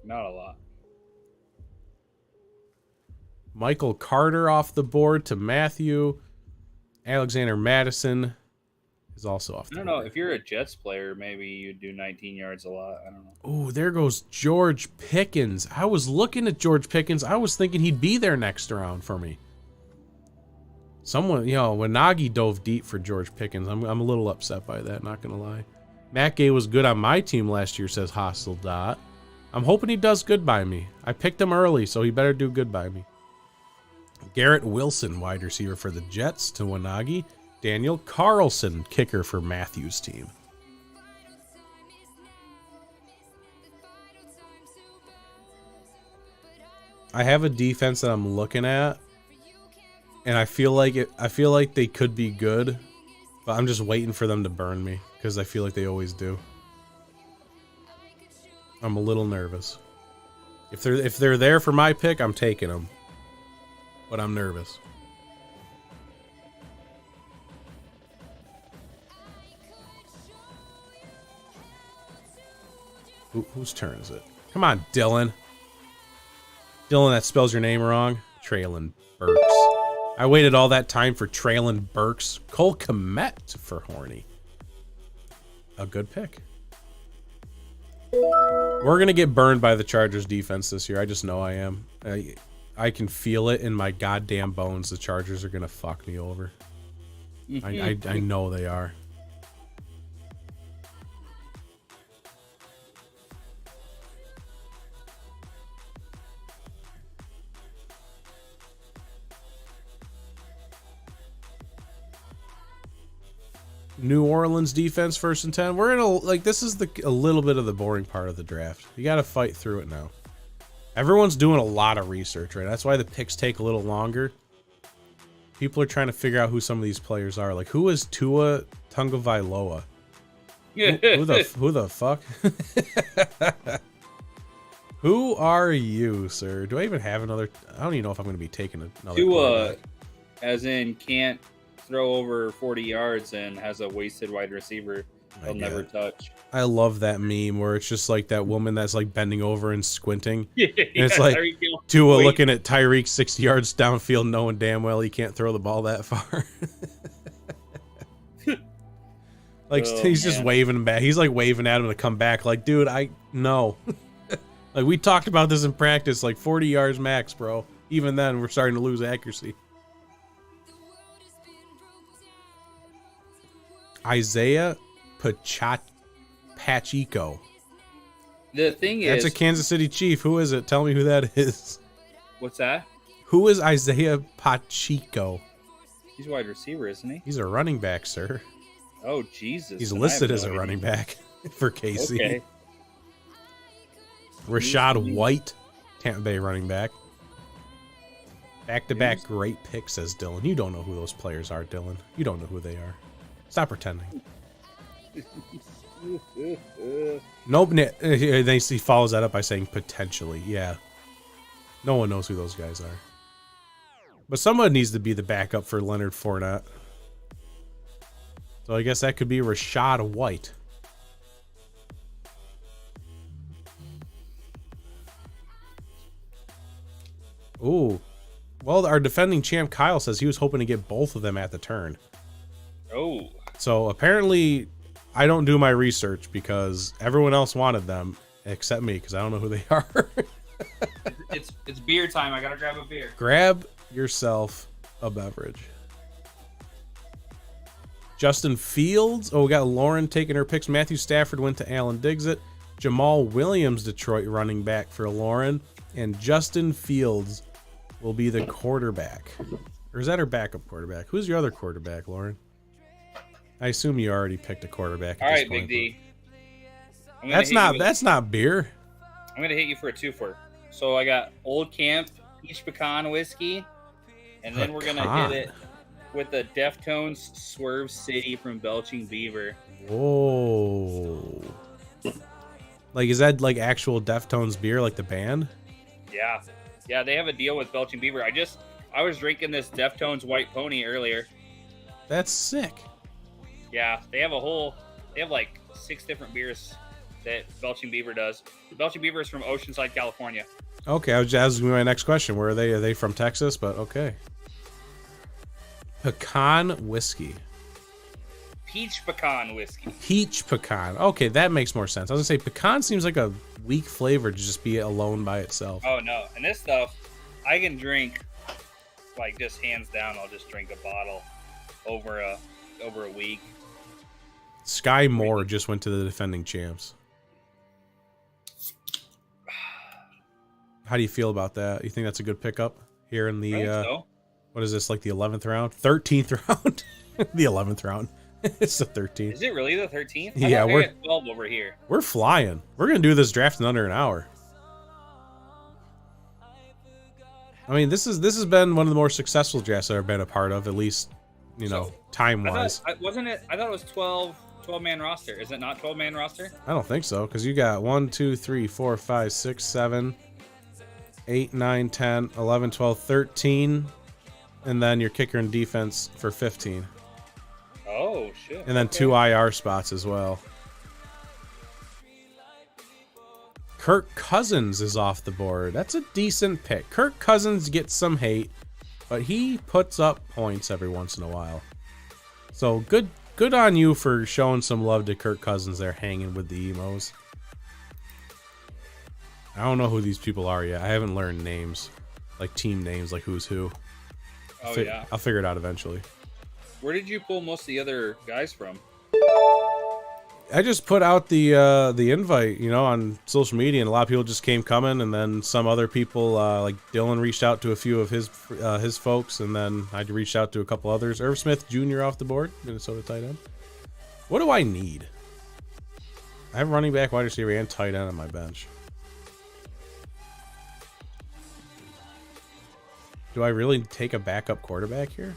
Not a lot. Michael Carter off the board to Matthew. Alexander Madison is also off the I don't know. board. If you're a Jets player, maybe you do 19 yards a lot. I don't know. Oh, there goes George Pickens. I was looking at George Pickens. I was thinking he'd be there next round for me. Someone, when Nagy dove deep for George Pickens, I'm a little upset by that, not going to lie. Matt Gay was good on my team last year, says Hostile Dot. I'm hoping he does good by me. I picked him early, so he better do good by me. Garrett Wilson, wide receiver for the Jets to Wanagi. Daniel Carlson, kicker for Matthews' team. I have a defense that I'm looking at, and I feel like they could be good, but I'm just waiting for them to burn me because I feel like they always do. I'm a little nervous. If they're there for my pick, I'm taking them, but I'm nervous. Whose turn is it? Come on, Dylan. Dylan, that spells your name wrong. Traylon Burks. I waited all that time for Traylon Burks. Cole Kmet for Horny. A good pick. We're going to get burned by the Chargers defense this year. I just know I am. I can feel it in my goddamn bones. The Chargers are going to fuck me over. I know they are. New Orleans defense, 1st and 10. We're in this is a little bit of the boring part of the draft. You got to fight through it now. Everyone's doing a lot of research, right? That's why the picks take a little longer. People are trying to figure out who some of these players are. Like, who is Tua Tagovailoa? Yeah. Who the fuck? Who are you, sir? Do I even have another? I don't even know if I'm going to be taking another. Tua, as in can't throw over 40 yards and has a wasted wide receiver he'll never touch. I love that meme where it's just like that woman that's like bending over and squinting. Yeah, and it's like Tua looking at Tyreek 60 yards downfield, knowing damn well he can't throw the ball that far. Like, he's just waving him back. He's like waving at him to come back. Like, dude, no. Like, we talked about this in practice, like 40 yards max, bro. Even then, we're starting to lose accuracy. Isaiah Pacheco. The thing is, that's a Kansas City Chief. Who is it? Tell me who that is. What's that? Who is Isaiah Pacheco? He's a wide receiver, isn't he? He's a running back, sir. Oh, Jesus. He's listed as a running back for KC. Okay. Rashad White, Tampa Bay running back. Back-to-back great picks, says Dylan. You don't know who those players are, Dylan. You don't know who they are. Stop pretending. Nope. Then he follows that up by saying potentially. Yeah. No one knows who those guys are. But someone needs to be the backup for Leonard Fournette. So I guess that could be Rashad White. Ooh. Well, our defending champ Kyle says he was hoping to get both of them at the turn. Oh. So apparently I don't do my research because everyone else wanted them except me because I don't know who they are. It's beer time. I gotta grab a beer. Grab yourself a beverage. Justin Fields. Oh, we got Lauren taking her picks. Matthew Stafford went to Alan Digsit. Jamal Williams, Detroit running back for Lauren. And Justin Fields will be the quarterback. Or is that her backup quarterback? Who's your other quarterback, Lauren? I assume you already picked a quarterback at All this right, point. Big D. That's not beer. I'm gonna hit you for a twofer. So I got Old Camp Peach Pecan whiskey, and then we're gonna hit it with the Deftones Swerve City from Belching Beaver. Whoa. Like, is that like actual Deftones beer, like the band? Yeah. Yeah, they have a deal with Belching Beaver. I was drinking this Deftones White Pony earlier. That's sick. Yeah, they have like 6 different beers that Belching Beaver does. Belching Beaver is from Oceanside, California. Okay, that was my next question. Where are they? Are they from Texas? But okay. Pecan whiskey. peach pecan whiskey. Peach pecan. Okay, that makes more sense. I was gonna say pecan seems like a weak flavor to just be alone by itself. Oh no, and this stuff I can drink like just hands down. I'll just drink a bottle over a week. Sky Moore just went to the defending champs. How do you feel about that? You think that's a good pickup here in the So. what is this, like the 11th round? 13th round? The 11th round. It's the 13th. Is it really the 13th? Yeah, we're 12 over here. We're flying. We're going to do this draft in under an hour. I mean, this has been one of the more successful drafts I've ever been a part of, at least, time-wise. I thought it was 12-man roster. Is it not 12-man roster? I don't think so, because you got 1, 2, 3, 4, 5, 6, 7, 8, 9, 10, 11, 12, 13, and then your kicker and defense for 15. Oh, shit. And then 2 IR spots as well. Kirk Cousins is off the board. That's a decent pick. Kirk Cousins gets some hate, but he puts up points every once in a while. So good on you for showing some love to Kirk Cousins there, hanging with the emos. I don't know who these people are yet. I haven't learned names, like team names, like who's who. Oh, yeah. I'll figure it out eventually. Where did you pull most of the other guys from? I just put out the invite, on social media, and a lot of people just came coming, and then some other people, like Dylan, reached out to a few of his folks, and then I reached out to a couple others. Irv Smith Jr. off the board, Minnesota tight end. What do I need? I have running back, wide receiver, and tight end on my bench. Do I really take a backup quarterback here?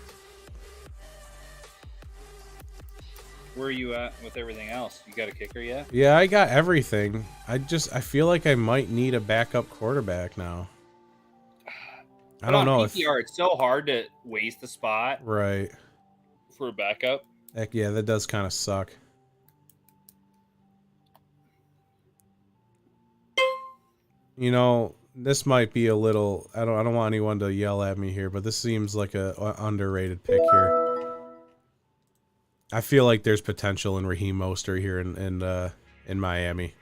Where are you at with everything else? You got a kicker yet? Yeah, I got everything. I feel like I might need a backup quarterback now. I don't know PPR, it's so hard to waste the spot right for a backup. Heck yeah, that does kind of suck. This might be a little. I don't want anyone to yell at me here, but this seems like a underrated pick here. I feel like there's potential in Raheem Mostert here in Miami.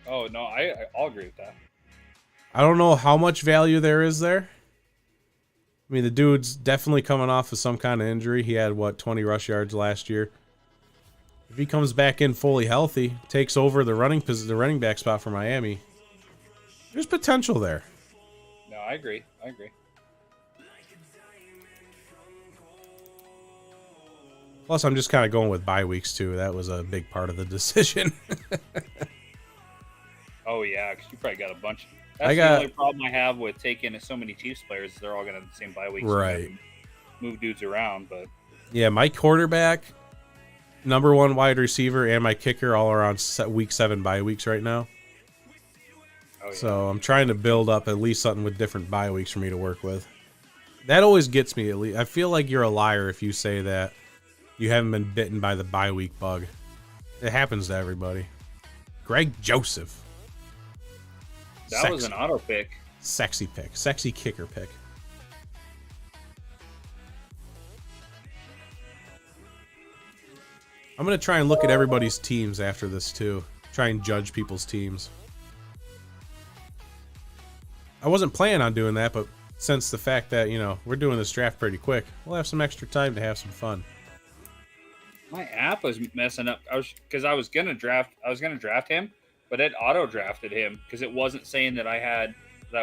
Oh no, I'll agree with that. I don't know how much value there is there. I mean, the dude's definitely coming off of some kind of injury. He had 20 rush yards last year. If he comes back in fully healthy, takes over the running back spot for Miami, there's potential there. No, I agree. Plus, I'm just kind of going with bye weeks, too. That was a big part of the decision. Oh, yeah, because you probably got a bunch. That's the only problem I have with taking so many Chiefs players. They're all going to have the same bye weeks. Right. Move dudes around, but... Yeah, my quarterback, number 1 wide receiver, and my kicker all are on week 7 bye weeks right now. Oh, yeah. So I'm trying to build up at least something with different bye weeks for me to work with. That always gets me, at least. I feel like you're a liar if you say that you haven't been bitten by the bye week bug. It happens to everybody. Greg Joseph. That was an auto pick. Sexy pick. Sexy kicker pick. I'm going to try and look at everybody's teams after this, too. Try and judge people's teams. I wasn't planning on doing that, but since the fact that, we're doing this draft pretty quick, we'll have some extra time to have some fun. My app was messing up. I was gonna draft him, but it auto drafted him because it wasn't saying that I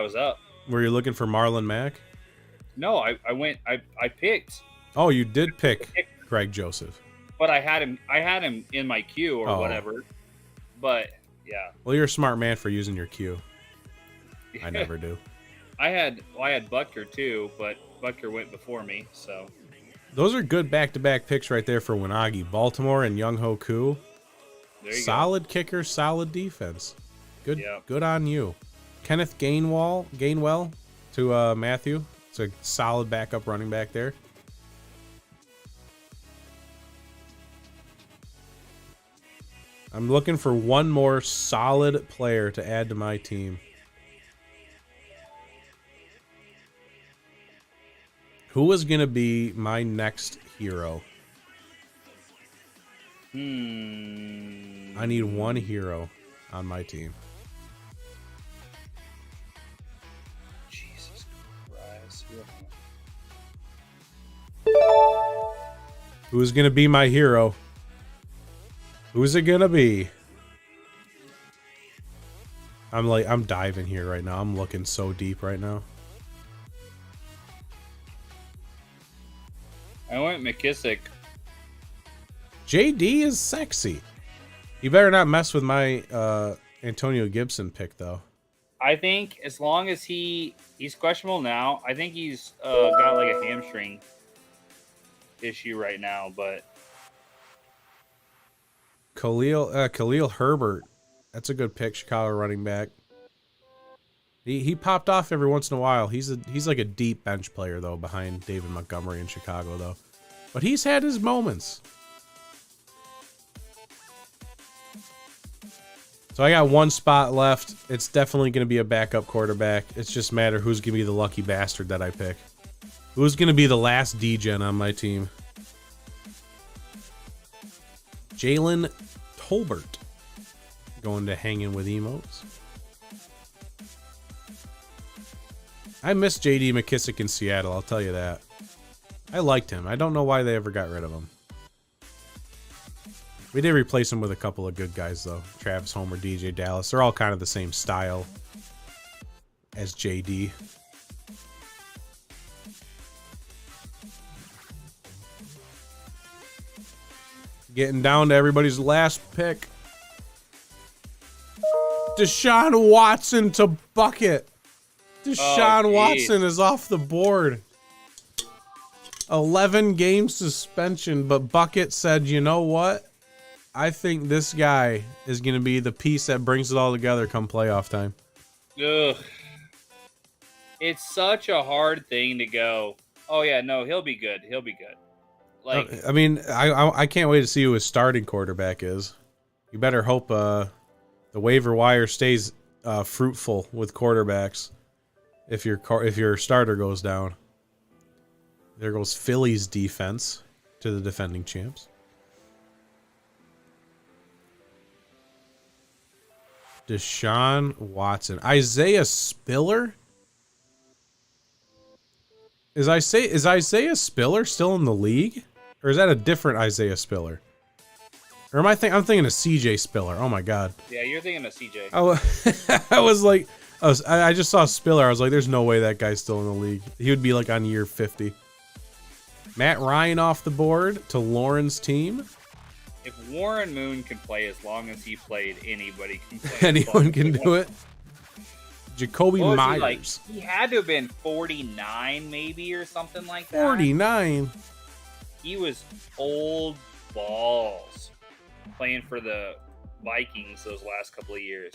was up. Were you looking for Marlon Mack? No, I picked. Oh, you did pick Greg Joseph. But I had him in my queue or whatever. But yeah. Well, you're a smart man for using your queue. I never do. I had Butker too, but Butker went before me, so. Those are good back-to-back picks right there for Wanagi. Baltimore and Young Ho Koo. Solid kicker, solid defense. Good on you. Kenneth Gainwell to Matthew. It's a solid backup running back there. I'm looking for one more solid player to add to my team. Who is going to be my next hero? I need one hero on my team. Jesus Christ. Who's gonna be my hero? Who's it gonna be? I'm diving here right now. I'm looking so deep right now. I went McKissick. JD is sexy. You better not mess with my Antonio Gibson pick though. I think as long as he's questionable now, I think he's got like a hamstring issue right now, but Khalil Herbert, that's a good pick. Chicago running back. He popped off every once in a while. He's like a deep bench player though, behind David Montgomery in Chicago though, but he's had his moments. So I got one spot left. It's definitely going to be a backup quarterback. It's just a matter who's going to be the lucky bastard that I pick. Who's going to be the last Degen on my team? Jalen Tolbert going to hang in with emotes. I miss J.D. McKissick in Seattle, I'll tell you that. I liked him. I don't know why they ever got rid of him. We did replace him with a couple of good guys, though. Travis Homer, DJ Dallas. They're all kind of the same style as JD. Getting down to everybody's last pick. Deshaun Watson to bucket. Deshaun Watson is off the board. 11 game suspension, but Bucket said, you know what? I think this guy is going to be the piece that brings it all together come playoff time. Ugh. It's such a hard thing to go, oh, yeah, no, he'll be good. He'll be good. Like, I mean, I can't wait to see who his starting quarterback is. You better hope the waiver wire stays fruitful with quarterbacks if your starter goes down. There goes Philly's defense to the defending champs. Deshaun Watson. Isaiah Spiller? Is Isaiah Spiller still in the league? Or is that a different Isaiah Spiller? Or am I'm thinking of CJ Spiller. Oh my god. Yeah, you're thinking of CJ. I was like, I just saw Spiller. I was like, there's no way that guy's still in the league. He would be like on year 50. Matt Ryan off the board to Lauren's team. If Warren Moon can play as long as he played, anybody can play. Anyone can do it. Jacoby Myers. He had to have been 49 maybe or something like that. 49? He was old balls playing for the Vikings those last couple of years.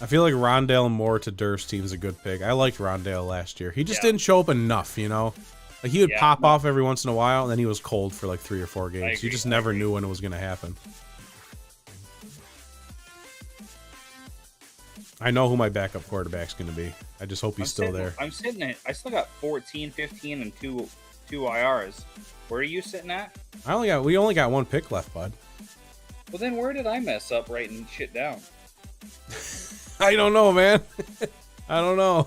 I feel like Rondale Moore to Derf's team is a good pick. I liked Rondale last year. He just didn't show up enough, you know? Like he would pop off every once in a while, and then he was cold for like 3 or 4 games. You just never knew when it was going to happen. I know who my backup quarterback's going to be. I just hope he's still there. I'm sitting at, I still got 14, 15, and two IRs. Where are you sitting at? We only got one pick left, bud. Well, then where did I mess up writing shit down? I don't know, man. I don't know.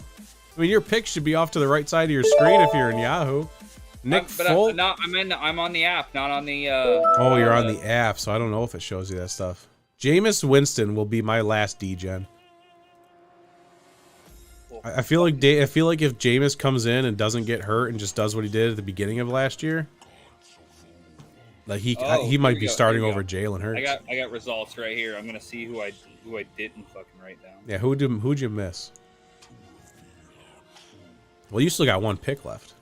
I mean, your pick should be off to the right side of your screen if you're in Yahoo. I'm on the app, not on the. Oh, you're on the app, so I don't know if it shows you that stuff. Jameis Winston will be my last Degen. I feel like if Jameis comes in and doesn't get hurt and just does what he did at the beginning of last year, like he might be starting over Jalen Hurts. I got results right here. I'm gonna see who I didn't fucking write down. Yeah, who'd you miss? Well, you still got one pick left.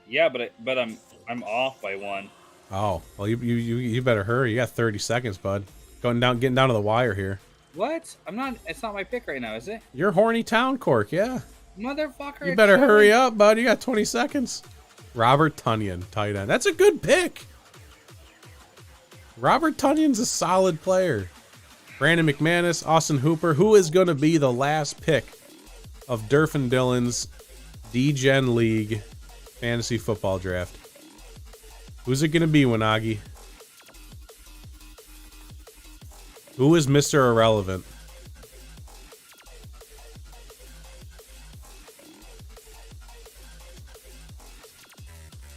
Yeah, but I'm off by one. Oh, well, you better hurry. You got 30 seconds, bud. Getting down to the wire here. What? I'm not. It's not my pick right now, is it? You're horny town cork, yeah. Motherfucker. You better hurry up, bud. You got 20 seconds. Robert Tonyan, tight end. That's a good pick. Robert Tonyan's a solid player. Brandon McManus, Austin Hooper. Who is going to be the last pick of Derf and Dylan's Degen League fantasy football draft? Who's it going to be, Wanagi? Who is Mr. Irrelevant?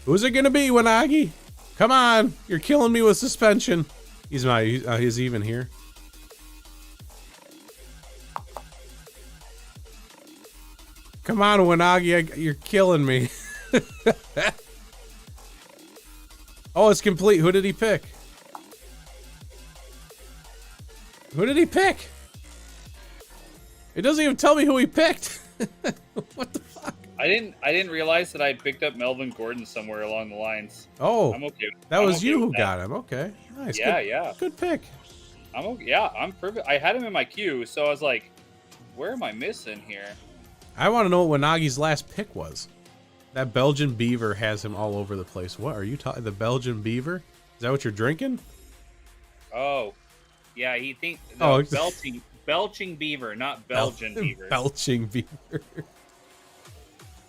Who's it gonna be, Wanagi? Come on, you're killing me with suspension. He's even here. Come on, Wanagi, you're killing me. Oh, it's complete. Who did he pick? Who did he pick? It doesn't even tell me who he picked. What the fuck? I didn't realize that I picked up Melvin Gordon somewhere along the lines. Oh, I'm okay. That was you who got him. Okay, nice. Yeah, good, yeah. Good pick. I'm perfect. I had him in my queue, so I was like, where am I missing here? I want to know what Wanagi's last pick was. That Belgian beaver has him all over the place. What are you talking? The Belgian beaver? Is that what you're drinking? Oh, yeah. He thinks belching beaver, not Belgian beaver. Belching beaver.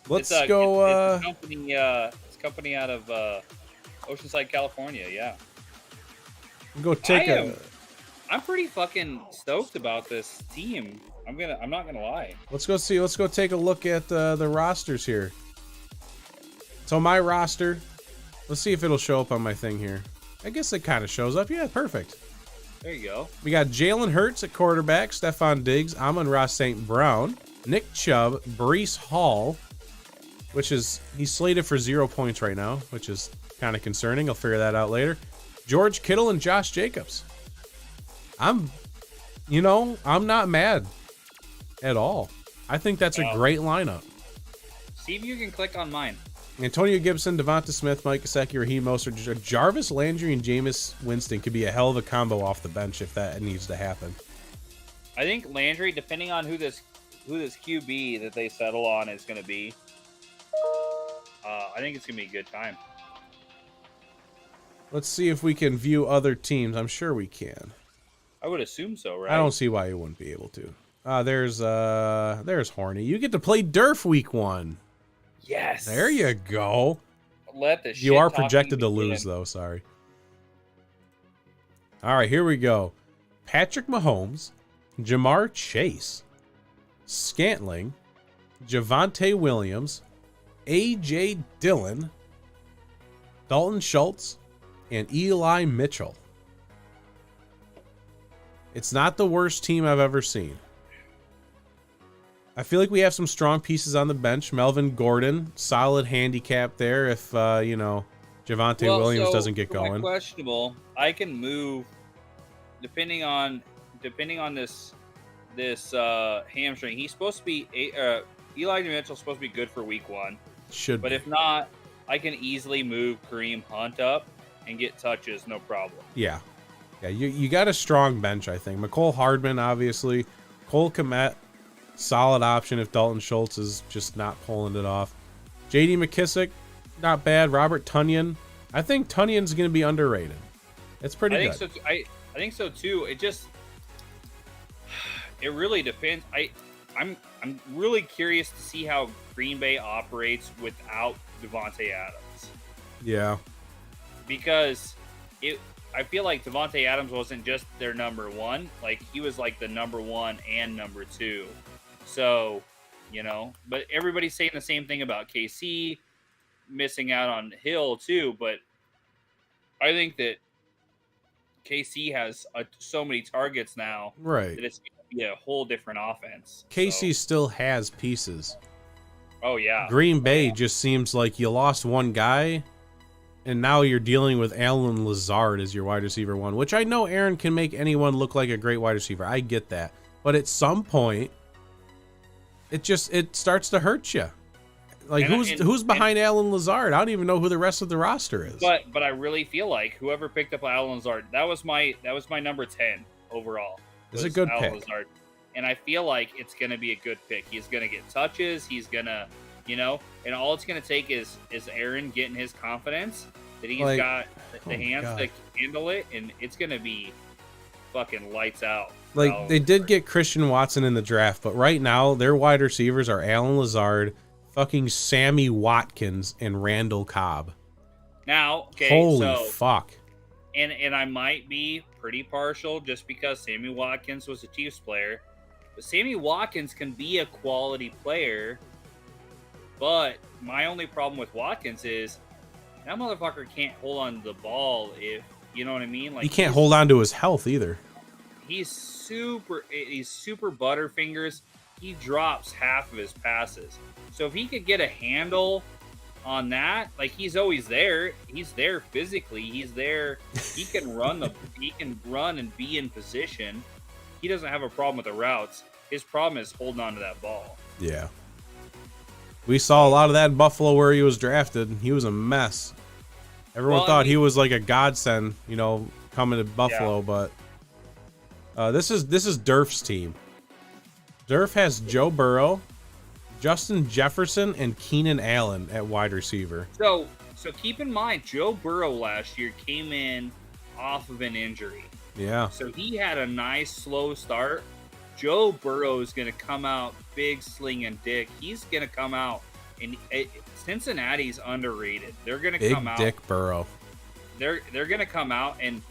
Let's It's go. It's a company out of Oceanside, California. Yeah. Go take I'm pretty fucking stoked about this team. I'm not gonna lie. Let's go see. Let's go take a look at the rosters here. So my roster. Let's see if it'll show up on my thing here. I guess it kind of shows up. Yeah, perfect. There you go. We got Jalen Hurts at quarterback, Stephon Diggs, Amon-Ra St. Brown, Nick Chubb, Breece Hall, he's slated for 0 points right now, which is kind of concerning. I'll figure that out later. George Kittle and Josh Jacobs. I'm not mad at all. I think that's a great lineup. See if you can click on mine. Antonio Gibson, Devonta Smith, Mike Gesicki, Raheem Mostert, Jarvis Landry, and Jameis Winston could be a hell of a combo off the bench if that needs to happen. I think Landry, depending on who this QB that they settle on is going to be, I think it's going to be a good time. Let's see if we can view other teams. I'm sure we can. I would assume so, right? I don't see why you wouldn't be able to. There's Horny. You get to play Derf week 1. Yes. There you go. You are projected to lose, though. Sorry. All right, here we go. Patrick Mahomes, Jamar Chase, Scantling, Javonte Williams, A.J. Dillon, Dalton Schultz, and Eli Mitchell. It's not the worst team I've ever seen. I feel like we have some strong pieces on the bench. Melvin Gordon, solid handicap there if, Javonte Williams doesn't get going. Questionable. I can move depending on this hamstring. He's supposed to be Eli Mitchell's supposed to be good for week 1. Should but be. If not, I can easily move Kareem Hunt up and get touches, no problem. Yeah. Yeah, you got a strong bench, I think. McCole Hardman, obviously. Cole Kmet, solid option if Dalton Schultz is just not pulling it off. J.D. McKissick, not bad. Robert Tonyan. I think Tunyan's going to be underrated. It's pretty good. So I think so too. It really depends. I'm really curious to see how Green Bay operates without Devontae Adams. Yeah. Because I feel like Devontae Adams wasn't just their number 1. Like, he was like the number 1 and number 2. So, but everybody's saying the same thing about KC missing out on Hill too. But I think that KC has so many targets now, right, that it's going to be a whole different offense. KC still has pieces. Oh, yeah. Green Bay just seems like you lost one guy, and now you're dealing with Allen Lazard as your wide receiver 1, which I know Aaron can make anyone look like a great wide receiver. I get that. But at some point, it starts to hurt you. Like, who's behind Allen Lazard? I don't even know who the rest of the roster is. But I really feel like whoever picked up Allen Lazard, that was my number 10 overall. It's a good pick. Lazard. And I feel like it's going to be a good pick. He's going to get touches. He's going to, and all it's going to take is Aaron getting his confidence that he's got the hands to handle it, and it's going to be fucking lights out. Like, they did get Christian Watson in the draft, but right now their wide receivers are Allen Lazard, fucking Sammy Watkins, and Randall Cobb. Now, okay, holy fuck. And I might be pretty partial just because Sammy Watkins was a Chiefs player. But Sammy Watkins can be a quality player. But my only problem with Watkins is that motherfucker can't hold on to the ball if, you know what I mean? Like he can't hold on to his health either. He's super butterfingers. He drops half of his passes. So if he could get a handle on that, like he's always there. He's there physically. He's there. He can run and be in position. He doesn't have a problem with the routes. His problem is holding on to that ball. Yeah. We saw a lot of that in Buffalo where he was drafted. He was a mess. Everyone thought he was like a godsend, you know, coming to Buffalo, but this is Derf's team. Derf has Joe Burrow, Justin Jefferson, and Keenan Allen at wide receiver. So keep in mind, Joe Burrow last year came in off of an injury. Yeah. So he had a nice slow start. Joe Burrow is going to come out big slinging dick. He's going to come out, and Cincinnati's underrated. They're going to come out. Big Dick Burrow. They're going to come out, and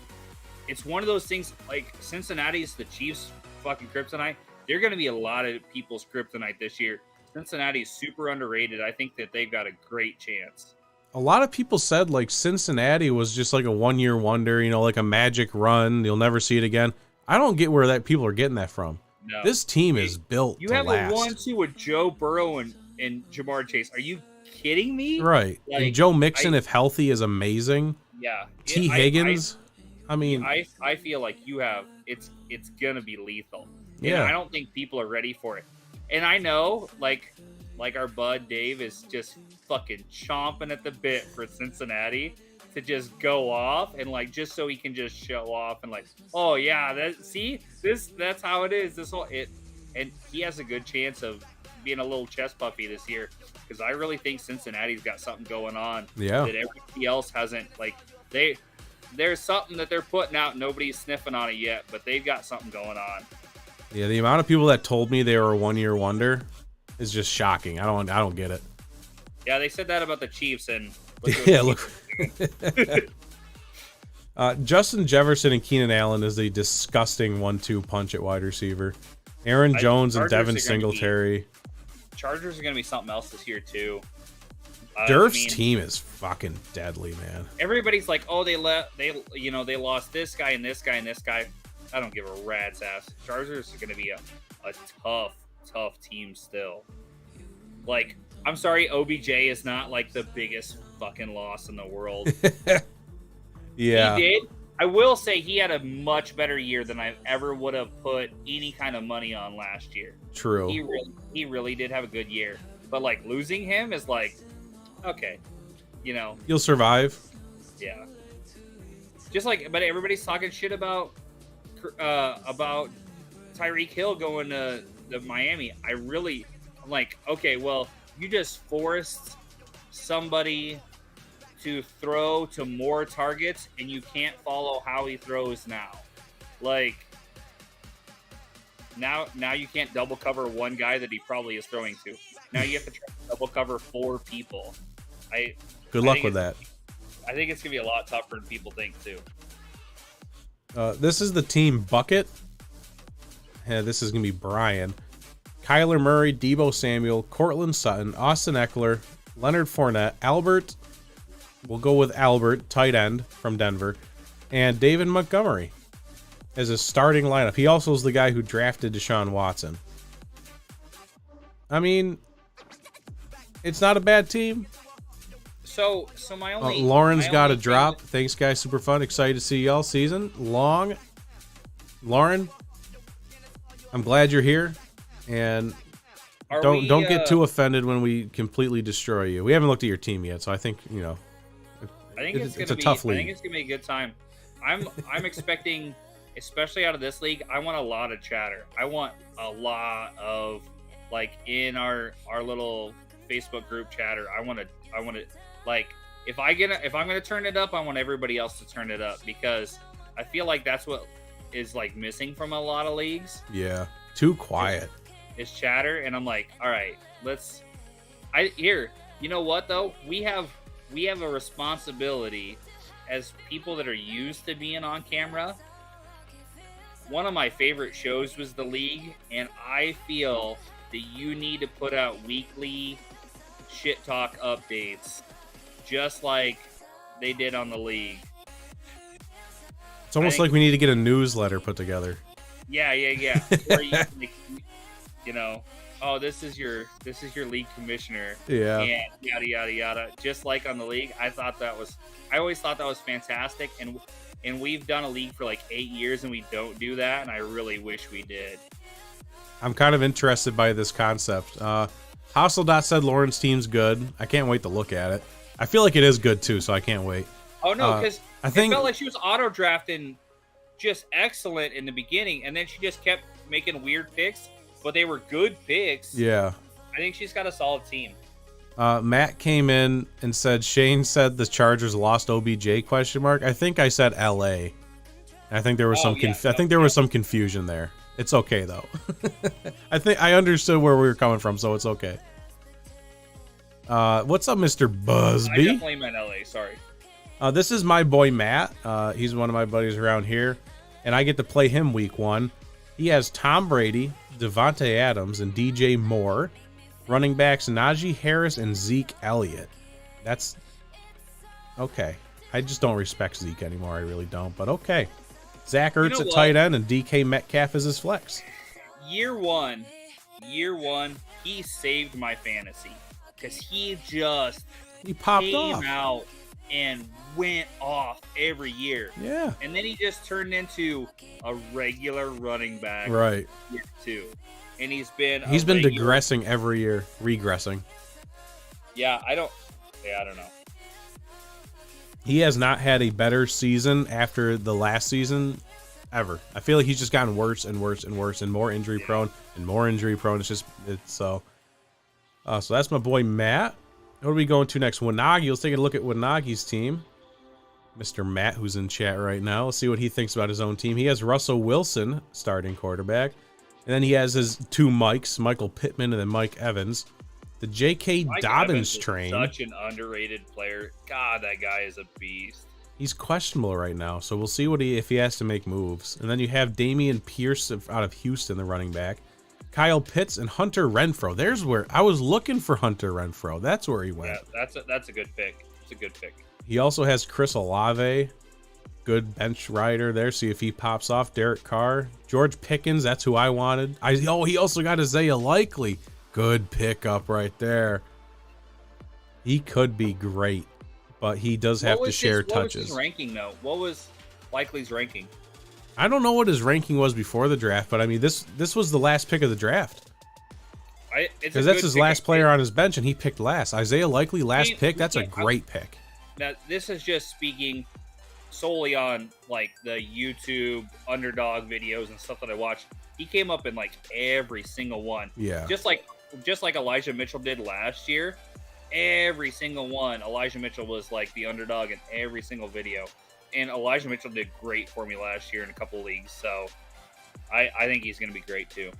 it's one of those things like Cincinnati's the Chiefs' fucking kryptonite. They're going to be a lot of people's kryptonite this year. Cincinnati's super underrated. I think that they've got a great chance. A lot of people said like Cincinnati was just like a one-year wonder, you know, like a magic run. You'll never see it again. I don't get where that people are getting that from. No. This team is built You to have last. a 1-2 with Joe Burrow and Jamar Chase. Are you kidding me? Right. Like, and Joe Mixon, if healthy, is amazing. Yeah. T. Higgins. I mean, I feel like you have it's gonna be lethal. Yeah. And I don't think people are ready for it. And I know, like our bud Dave is just fucking chomping at the bit for Cincinnati to just go off and like just so he can just show off and like, oh yeah, that's how it is. And he has a good chance of being a little chest puffy this year because I really think Cincinnati's got something going on yeah. that everybody else hasn't. Like there's something that they're putting out, nobody's sniffing on it yet, but they've got something going on. Yeah, the amount of people that told me they were a one-year wonder is just shocking. I don't get it. Yeah, they said that about the Chiefs, and look. Justin Jefferson and Keenan Allen is a disgusting 1-2 punch at wide receiver. Aaron Jones and Devin Singletary. Chargers are going to be something else this year too. Derf's team is fucking deadly, man. Everybody's like, oh, they lost this guy and this guy and this guy. I don't give a rat's ass. Chargers are going to be a tough team still. Like, I'm sorry, OBJ is not like the biggest fucking loss in the world. Yeah. He did. I will say he had a much better year than I ever would have put any kind of money on last year. True. He really did have a good year. But like losing him is like, okay, you know. You'll survive. Yeah. Just like, but everybody's talking shit about Tyreek Hill going to Miami. I'm like, okay, well, you just forced somebody to throw to more targets and you can't follow how he throws now. Like, now you can't double cover one guy that he probably is throwing to. Now you have to try to double cover 4 people. Good luck with that. I think it's going to be a lot tougher than people think, too. This is the team bucket. Yeah, this is going to be Brian. Kyler Murray, Deebo Samuel, Cortland Sutton, Austin Eckler, Leonard Fournette, Albert. We'll go with Albert, tight end from Denver, and David Montgomery as a starting lineup. He also is the guy who drafted Deshaun Watson. I mean, it's not a bad team. So my only Lauren's got a drop. Thanks, guys. Super fun. Excited to see y'all season long. Lauren, I'm glad you're here, and don't get too offended when we completely destroy you. We haven't looked at your team yet, so I think it's a tough league. I think it's gonna be a good time. I'm expecting, especially out of this league, I want a lot of chatter. I want a lot of like in our little Facebook group chatter. I want to like if I'm gonna turn it up, I want everybody else to turn it up because I feel like that's what is like missing from a lot of leagues. Yeah, too quiet. It's chatter, and I'm like, all right, you know what though? We have a responsibility as people that are used to being on camera one of my favorite shows was The League, and I feel that you need to put out weekly shit talk updates, just like they did on The League. It's almost like we need to get a newsletter put together. Yeah. Where you know, oh, this is your league commissioner. Yeah. And yada yada yada. Just like on The League, I always thought that was fantastic, and we've done a league for like 8 years and we don't do that, and I really wish we did. I'm kind of interested by this concept. Hasseldot said Lauren's team's good. I can't wait to look at it. I feel like it is good too, so I can't wait. Oh no, because I think it felt like she was auto drafting just excellent in the beginning, and then she just kept making weird picks, but they were good picks. Yeah. I think she's got a solid team. Matt came in and said Shane said the Chargers lost OBJ ? I think I said LA. I think there was some confusion there. It's okay though. I think I understood where we were coming from, so it's okay. What's up, Mr. Busby? I definitely meant LA, sorry. This is my boy Matt. He's one of my buddies around here, and I get to play him week 1. He has Tom Brady, Devontae Adams, and DJ Moore. Running backs Najee Harris and Zeke Elliott. That's okay. I just don't respect Zeke anymore. I really don't, but okay. Zach Ertz at tight end and DK Metcalf is his flex. Year one, he saved my fantasy because he popped came off out and went off every year. Yeah. And then he just turned into a regular running back. Right. Year 2. And he's been digressing every year, regressing. Yeah, I don't know. He has not had a better season after the last season ever. I feel like he's just gotten worse and worse and worse and more injury prone and more injury prone. So that's my boy Matt. What are we going to next? Wanagi. Let's take a look at Wanagi's team. Mr. Matt, who's in chat right now. Let's see what he thinks about his own team. He has Russell Wilson, starting quarterback. And then he has his 2 Mikes, Michael Pittman and then Mike Evans. The J.K. Dobbins train. Such an underrated player. God, that guy is a beast. He's questionable right now, so we'll see if he has to make moves. And then you have Damian Pierce out of Houston, the running back. Kyle Pitts and Hunter Renfrow. There's where I was looking for Hunter Renfrow. That's where he went. Yeah, that's a good pick. It's a good pick. He also has Chris Olave. Good bench rider there. See if he pops off. Derek Carr. George Pickens. That's who I wanted. He also got Isaiah Likely. Good pickup right there. He could be great, but he does have to share touches. What was his ranking, though? What was Likely's ranking? I don't know what his ranking was before the draft, but I mean, this was the last pick of the draft. Because that's his last player on his bench, and he picked last. Isaiah Likely, last pick. That's a great pick. Now, this is just speaking solely on like the YouTube underdog videos and stuff that I watched. He came up in like every single one. Yeah. Just like Elijah Mitchell did last year. Every single one, Elijah Mitchell was like the underdog in every single video. And Elijah Mitchell did great for me last year in a couple leagues. So I think he's going to be great too.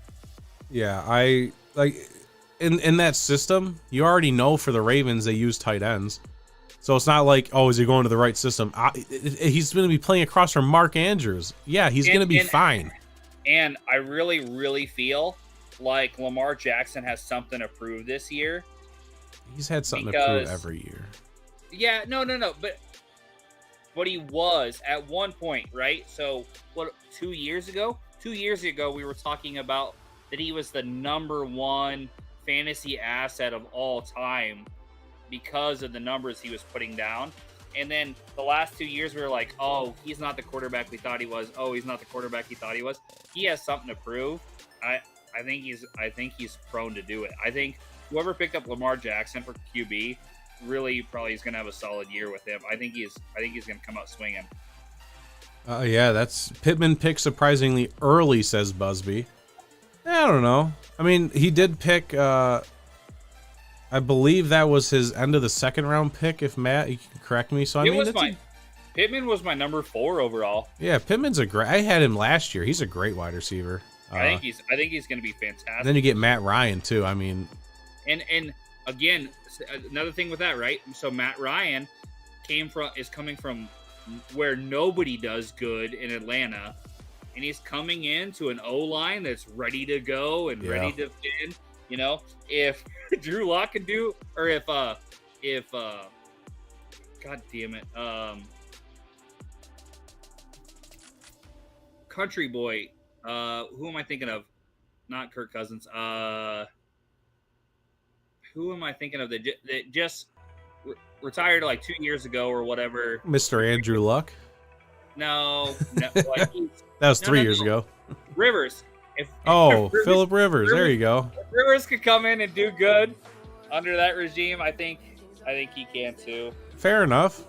Yeah, I like in that system, you already know for the Ravens they use tight ends. So it's not like, oh, is he going to the right system? He's going to be playing across from Mark Andrews. Yeah, he's going to be fine. And I really, really feel like Lamar Jackson has something to prove this year. He's had something to prove every year. Yeah, no. But he was at one point, right? So, 2 years ago? 2 years ago, we were talking about that he was the number 1 fantasy asset of all time because of the numbers he was putting down. And then the last 2 years, we were like, oh, he's not the quarterback we thought he was. Oh, he's not the quarterback he thought he was. He has something to prove. I think he's prone to do it. I think whoever picked up Lamar Jackson for QB really probably is going to have a solid year with him. I think he's going to come out swinging. Yeah, that's Pittman picked surprisingly early, says Busby. I don't know. I mean, he did pick. I believe that was his end of the second round pick. If Matt, you can correct me. So Pittman was my number 4 overall. Yeah, Pittman's I had him last year. He's a great wide receiver. I think he's going to be fantastic. Then you get Matt Ryan too. I mean, and again, another thing with that, right? So Matt Ryan is coming from where nobody does good in Atlanta, and he's coming into an O-line that's ready to go and ready to fit in. If Drew Lock can do, or if God damn it, Country Boy, who am I thinking of? Not Kirk Cousins. Who am I thinking of that just retired like 2 years ago or whatever? Mr. Andrew Luck. No, that was 3 years ago. Rivers. If Phillip Rivers. There you go. If Rivers could come in and do good under that regime, I think he can too. Fair enough.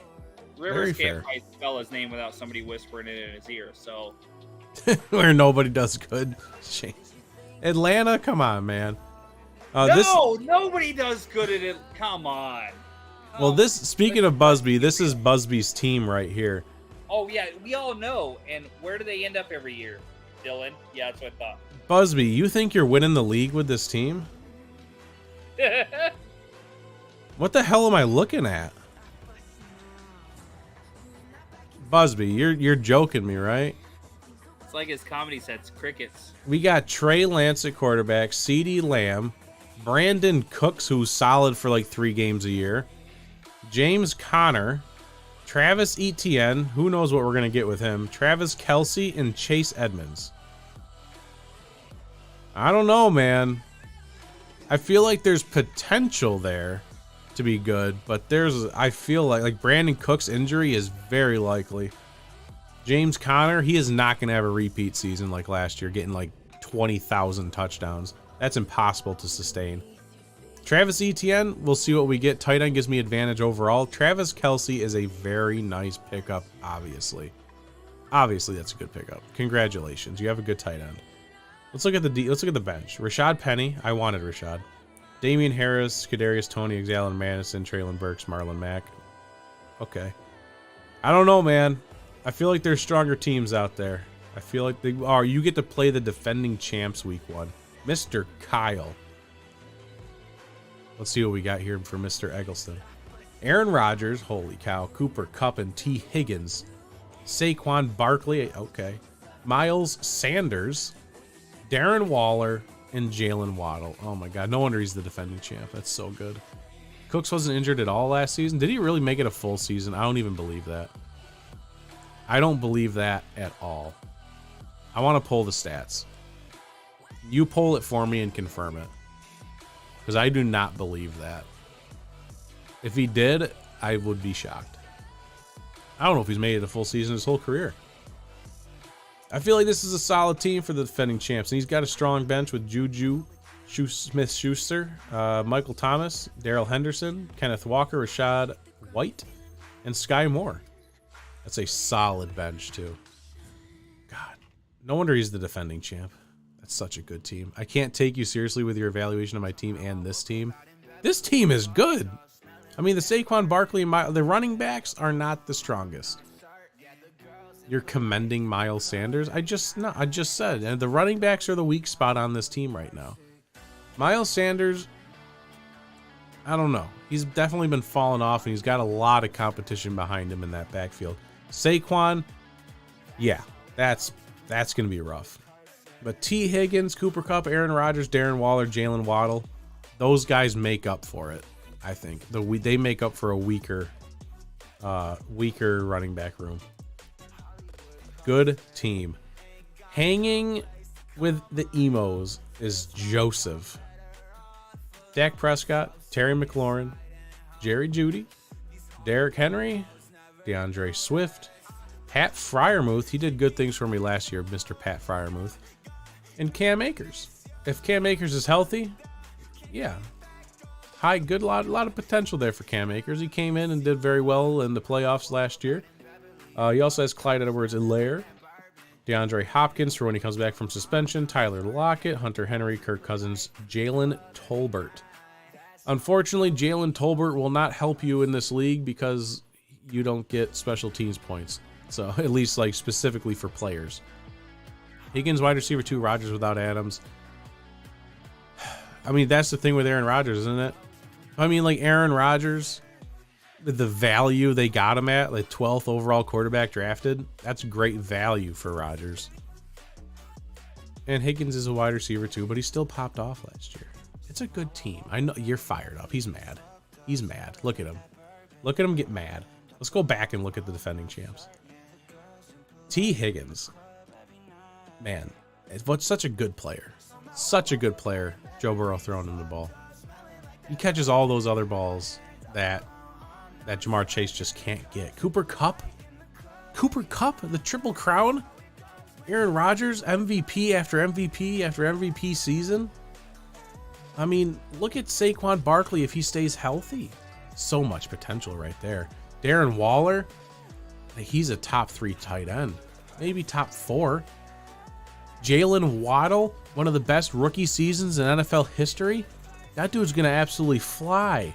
Rivers can't quite spell his name without somebody whispering it in his ear. So where nobody does good. Atlanta, come on, man. Nobody does good at it. Come on. Well, speaking of Busby, this is Busby's team right here. Oh, yeah, we all know. And where do they end up every year, Dylan? Yeah, that's what I thought. Busby, you think you're winning the league with this team? What the hell am I looking at? Busby, you're joking me, right? It's like his comedy sets, crickets. We got Trey Lance at quarterback, CeeDee Lamb, Brandon Cooks, who's solid for like 3 games a year, James Conner, Travis Etienne, who knows what we're going to get with him, Travis Kelce, and Chase Edmonds. I don't know, man. I feel like there's potential there to be good, but I feel like Brandon Cook's injury is very likely. James Conner, he is not going to have a repeat season like last year, getting like 20,000 touchdowns. That's impossible to sustain. Travis Etienne, we'll see what we get. Tight end gives me advantage overall. Travis Kelce is a very nice pickup, obviously. Obviously, that's a good pickup. Congratulations. You have a good tight end. Let's look at the bench. Rashad Penny. I wanted Rashad. Damian Harris, Kadarius Toney, Xalen Madison, Traylon Burks, Marlon Mack. Okay. I don't know, man. I feel like there's stronger teams out there. I feel like they are. You get to play the defending champs week 1. Mr. Kyle. Let's see what we got here for Mr. Eggleston. Aaron Rodgers, holy cow. Cooper Kupp and T. Higgins. Saquon Barkley, okay. Miles Sanders. Darren Waller and Jalen Waddle. Oh my God, no wonder he's the defending champ. That's so good. Cooks wasn't injured at all last season. Did he really make it a full season? I don't even believe that. I don't believe that at all. I want to pull the stats. You pull it for me and confirm it. Because I do not believe that. If he did, I would be shocked. I don't know if he's made it a full season his whole career. I feel like this is a solid team for the defending champs. And he's got a strong bench with Juju Smith-Schuster, Michael Thomas, Darrell Henderson, Kenneth Walker, Rashad White, and Sky Moore. That's a solid bench, too. God, no wonder he's the defending champ. That's such a good team. I can't take you seriously with your evaluation of my team and this team. This team is good. I mean, the Saquon Barkley and the running backs are not the strongest. You're commending Miles Sanders? I just said, and the running backs are the weak spot on this team right now. Miles Sanders, I don't know. He's definitely been falling off, and he's got a lot of competition behind him in that backfield. Saquon, yeah, that's going to be rough. But T. Higgins, Cooper Kupp, Aaron Rodgers, Darren Waller, Jalen Waddle, those guys make up for it, I think. They make up for a weaker running back room. Good team. Hanging with the emos is Joseph. Dak Prescott, Terry McLaurin, Jerry Jeudy, Derrick Henry, DeAndre Swift, Pat Freiermuth. He did good things for me last year, Mr. Pat Freiermuth. And Cam Akers. If Cam Akers is healthy, yeah. Lot of potential there for Cam Akers. He came in and did very well in the playoffs last year. He also has Clyde Edwards-Helaire, DeAndre Hopkins for when he comes back from suspension, Tyler Lockett, Hunter Henry, Kirk Cousins, Jalen Tolbert. Unfortunately, Jalen Tolbert will not help you in this league because you don't get special teams points. So at least like specifically for players. Higgins, wide receiver 2, Rodgers without Adams. I mean, that's the thing with Aaron Rodgers, isn't it? I mean, like Aaron Rodgers, the value they got him at, like 12th overall quarterback drafted, that's great value for Rodgers. And Higgins is a wide receiver too, but he still popped off last year. It's a good team. I know you're fired up. He's mad. He's mad. Look at him. Look at him get mad. Let's go back and look at the defending champs. T. Higgins. Man, what's such a good player. Such a good player. Joe Burrow throwing him the ball. He catches all those other balls that Jamar Chase just can't get. Cooper Kupp? Cooper Kupp? The Triple Crown? Aaron Rodgers? MVP after MVP after MVP season? I mean, look at Saquon Barkley if he stays healthy. So much potential right there. Darren Waller? He's a top 3 tight end. Maybe top 4. Jalen Waddle? One of the best rookie seasons in NFL history? That dude's going to absolutely fly.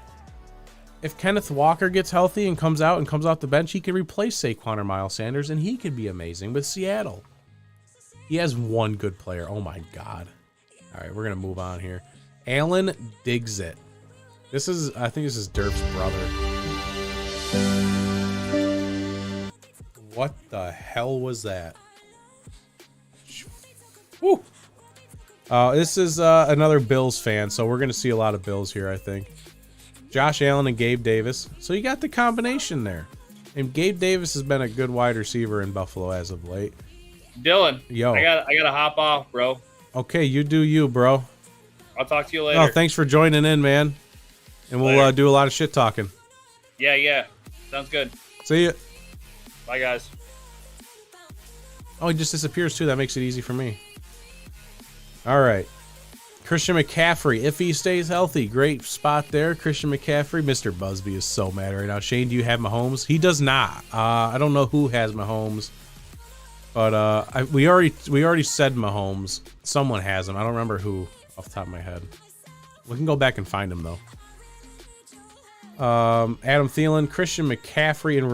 If Kenneth Walker gets healthy and comes out the bench, he can replace Saquon or Miles Sanders, and he could be amazing with Seattle. He has one good player. Oh, my God. All right, we're going to move on here. Alan Digsit. I think this is Derf's brother. What the hell was that? Woo. This is another Bills fan, so we're going to see a lot of Bills here, I think. Josh Allen and Gabe Davis. So you got the combination there. And Gabe Davis has been a good wide receiver in Buffalo as of late. Dylan, yo, I gotta hop off, bro. Okay, you do you, bro. I'll talk to you later. Oh, thanks for joining in, man. And we'll do a lot of shit talking. Yeah. Sounds good. See ya. Bye, guys. Oh, he just disappears too. That makes it easy for me. All right. Christian McCaffrey, if he stays healthy, great spot there. Christian McCaffrey. Mr. Busby is so mad right now. Shane, do you have Mahomes? He does not. I don't know who has Mahomes, but we already said Mahomes. Someone has him. I don't remember who off the top of my head. We can go back and find him though. Adam Thielen, Christian McCaffrey, and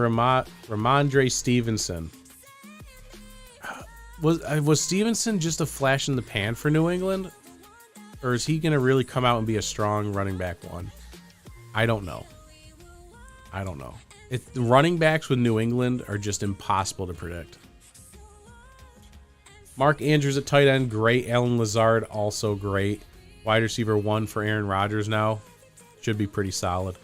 Ramondre Stevenson. Was Stevenson just a flash in the pan for New England? Or is he going to really come out and be a strong running back one? I don't know. The running backs with New England are just impossible to predict. Mark Andrews at tight end, great. Alan Lazard, also great. Wide receiver 1 for Aaron Rodgers now. Should be pretty solid.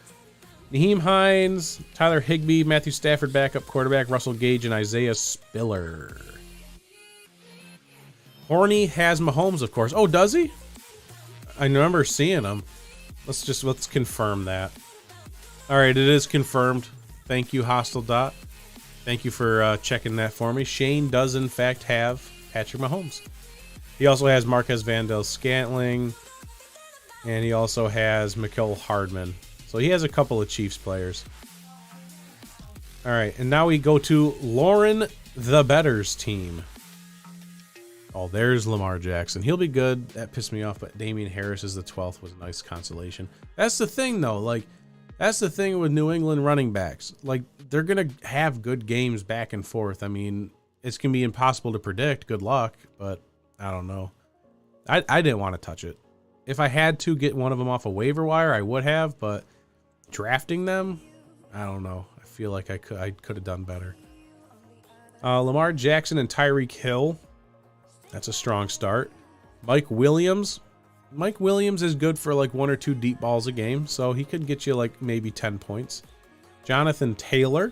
Naheem Hines, Tyler Higbee, Matthew Stafford, backup quarterback, Russell Gage, and Isaiah Spiller. Horny has Mahomes, of course. Oh, does he? I remember seeing him. Let's confirm that. All right, it is confirmed. Thank you, Hostile Dot. Thank you for checking that for me. Shane does, in fact, have Patrick Mahomes. He also has Marquez Vandell-Scantling, and he also has Mecole Hardman. So he has a couple of Chiefs players. All right, and now we go to Lauren the Better's team. Oh, there's Lamar Jackson. He'll be good. That pissed me off, but Damian Harris is the 12th was a nice consolation. That's the thing, though. Like, that's the thing with New England running backs. Like, they're going to have good games back and forth. I mean, it's going to be impossible to predict. Good luck, but I don't know. I didn't want to touch it. If I had to get one of them off a waiver wire, I would have, but drafting them, I don't know. I feel like I could have done better. Lamar Jackson and Tyreek Hill. That's a strong start. Mike Williams. Mike Williams is good for like 1 or 2 deep balls a game, so he could get you like maybe 10 points. Jonathan Taylor.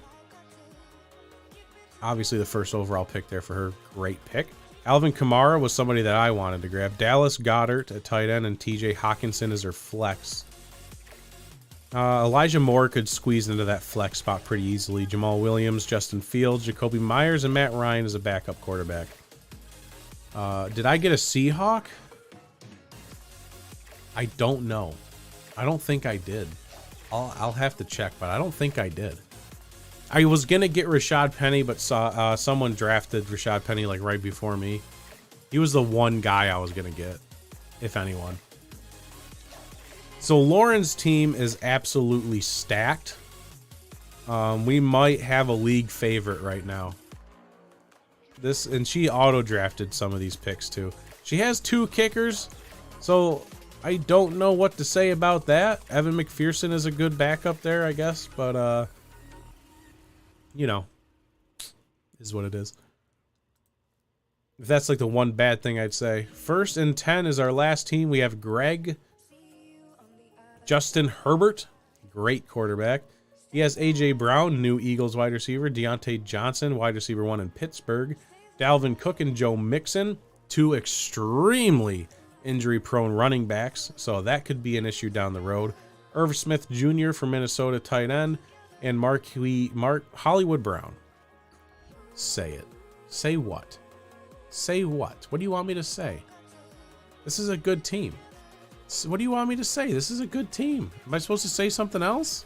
Obviously the first overall pick there for her. Great pick. Alvin Kamara was somebody that I wanted to grab. Dallas Goedert at tight end, and TJ Hawkinson is her flex. Elijah Moore could squeeze into that flex spot pretty easily. Jamal Williams, Justin Fields, Jacoby Myers, and Matt Ryan as a backup quarterback. Did I get a Seahawk? I don't know. I don't think I did. I'll have to check, but I don't think I did. I was going to get Rashad Penny, but someone drafted Rashad Penny like right before me. He was the one guy I was going to get, if anyone. So Lauren's team is absolutely stacked. We might have a league favorite right now. And she auto-drafted some of these picks too. She has 2 kickers, so I don't know what to say about that. Evan McPherson is a good backup there, I guess, but you know, is what it is. If that's like the one bad thing I'd say. 1st and 10 is our last team. We have Greg, Justin Herbert, great quarterback. He has A.J. Brown, new Eagles wide receiver. Deontay Johnson, wide receiver 1 in Pittsburgh. Dalvin Cook and Joe Mixon, 2 extremely injury-prone running backs, so that could be an issue down the road. Irv Smith Jr. from Minnesota, tight end. And Mark Hollywood Brown. Say it. Say what? Say what? What do you want me to say? This is a good team. What do you want me to say? This is a good team. Am I supposed to say something else?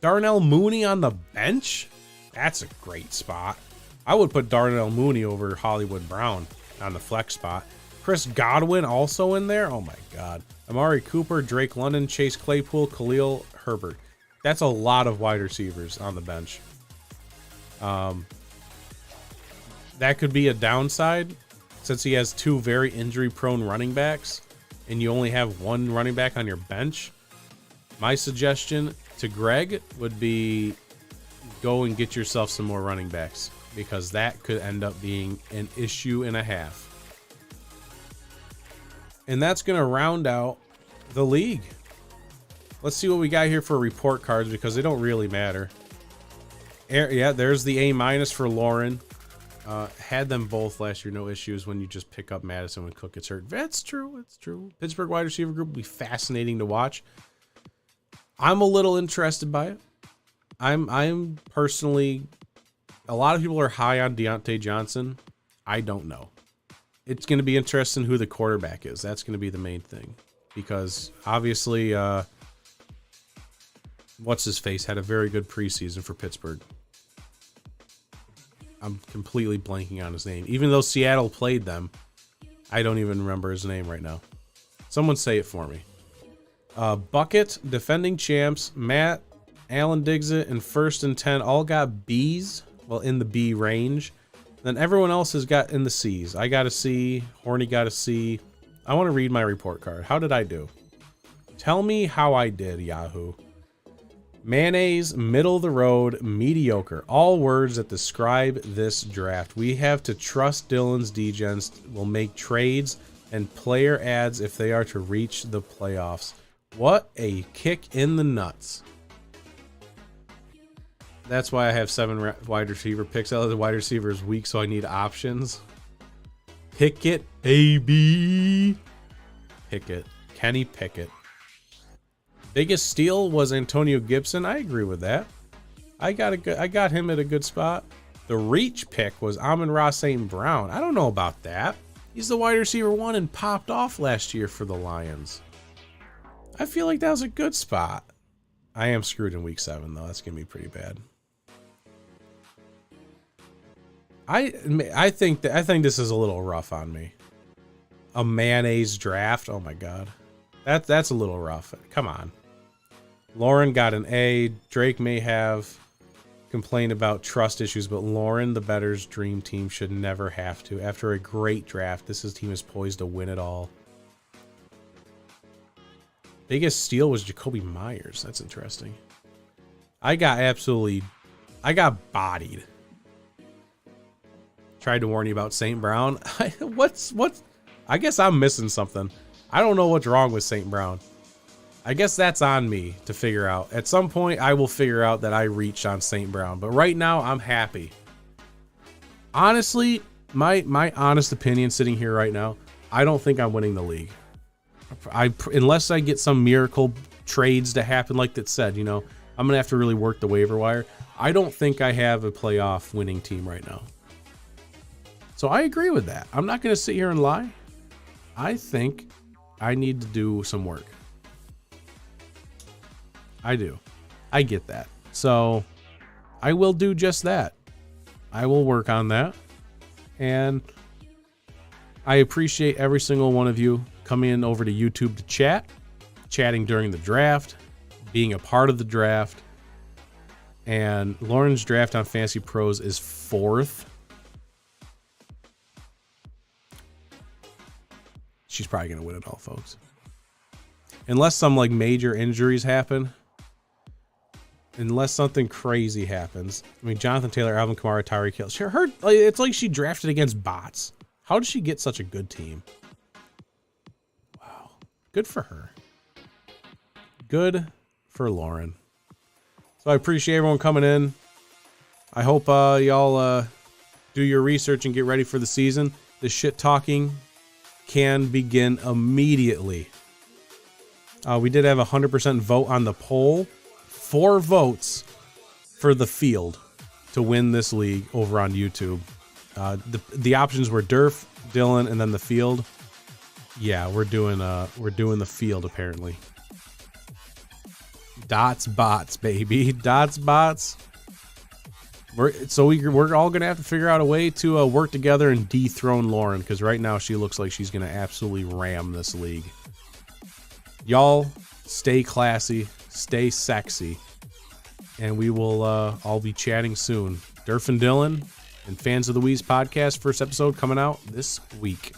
Darnell Mooney on the bench? That's a great spot. I would put Darnell Mooney over Hollywood Brown on the flex spot. Chris Godwin also in there? Oh my God. Amari Cooper, Drake London, Chase Claypool, Khalil Herbert. That's a lot of wide receivers on the bench. That could be a downside since he has 2 very injury-prone running backs and you only have 1 running back on your bench. My suggestion to Greg would be go and get yourself some more running backs because that could end up being an issue and a half. And that's going to round out the league. Let's see what we got here for report cards because they don't really matter. Yeah, there's the A- for Lauren. Had them both last year, no issues when you just pick up Madison when Cook gets hurt. That's true. It's true. Pittsburgh wide receiver group will be fascinating to watch. I'm a little interested by it. I'm personally, a lot of people are high on Deontay Johnson. I don't know. It's going to be interesting who the quarterback is. That's going to be the main thing because obviously, what's his face had a very good preseason for Pittsburgh. I'm completely blanking on his name. Even though Seattle played them, I don't even remember his name right now. Someone say it for me. Bucket, defending champs, Matt, Alan Digzit, and 1st and 10 all got B's. Well, in the B range. Then everyone else has got in the C's. I got a C. Horny got a C. I want to read my report card. How did I do? Tell me how I did, Yahoo. Mayonnaise, middle of the road, mediocre. All words that describe this draft. We have to trust Dylan's Degens will make trades and player ads if they are to reach the playoffs. What a kick in the nuts. That's why I have 7 wide receiver picks. The wide receiver is weak, so I need options. Pickett, baby. Pickett. Kenny Pickett. Biggest steal was Antonio Gibson. I agree with that. I got him at a good spot. The reach pick was Amon-Ra St. Brown. I don't know about that. He's the wide receiver 1 and popped off last year for the Lions. I feel like that was a good spot. I am screwed in week 7 though. That's gonna be pretty bad. I think this is a little rough on me. A mayonnaise draft. Oh my God, that's a little rough. Come on. Lauren got an A. Drake may have complained about trust issues, but Lauren, the better's dream team, should never have to. After a great draft, this team is poised to win it all. Biggest steal was Jacoby Myers. That's interesting. I got bodied. Tried to warn you about St. Brown. What's? I guess I'm missing something. I don't know what's wrong with St. Brown. I guess that's on me to figure out. At some point, I will figure out that I reached on St. Brown. But right now, I'm happy. Honestly, my honest opinion sitting here right now, I don't think I'm winning the league. Unless I get some miracle trades to happen like that said, I'm going to have to really work the waiver wire. I don't think I have a playoff winning team right now. So I agree with that. I'm not going to sit here and lie. I think I need to do some work. I do. I get that. So I will do just that. I will work on that. And I appreciate every single one of you coming in over to YouTube to chatting during the draft, being a part of the draft. And Lauren's draft on Fantasy Pros is 4th. She's probably going to win it all, folks. Unless some major injuries happen. unless something crazy happens. I mean, Jonathan Taylor, Alvin Kamara, Tyreek Hill. It's like she drafted against bots. How did she get such a good team? Wow. Good for her. Good for Lauren. So I appreciate everyone coming in. I hope y'all do your research and get ready for the season. The shit talking can begin immediately. We did have a 100% vote on the poll. 4 votes for the field to win this league over on YouTube. The options were Derf, Dylan, and then the field. Yeah, we're doing the field apparently. Dots bots, baby. Dots bots. We're all gonna have to figure out a way to work together and dethrone Lauren, because right now she looks like she's gonna absolutely ram this league. Y'all stay classy, stay sexy, and we will all be chatting soon. Derf and Dylan and Fans of the Wheeze podcast, first episode coming out this week.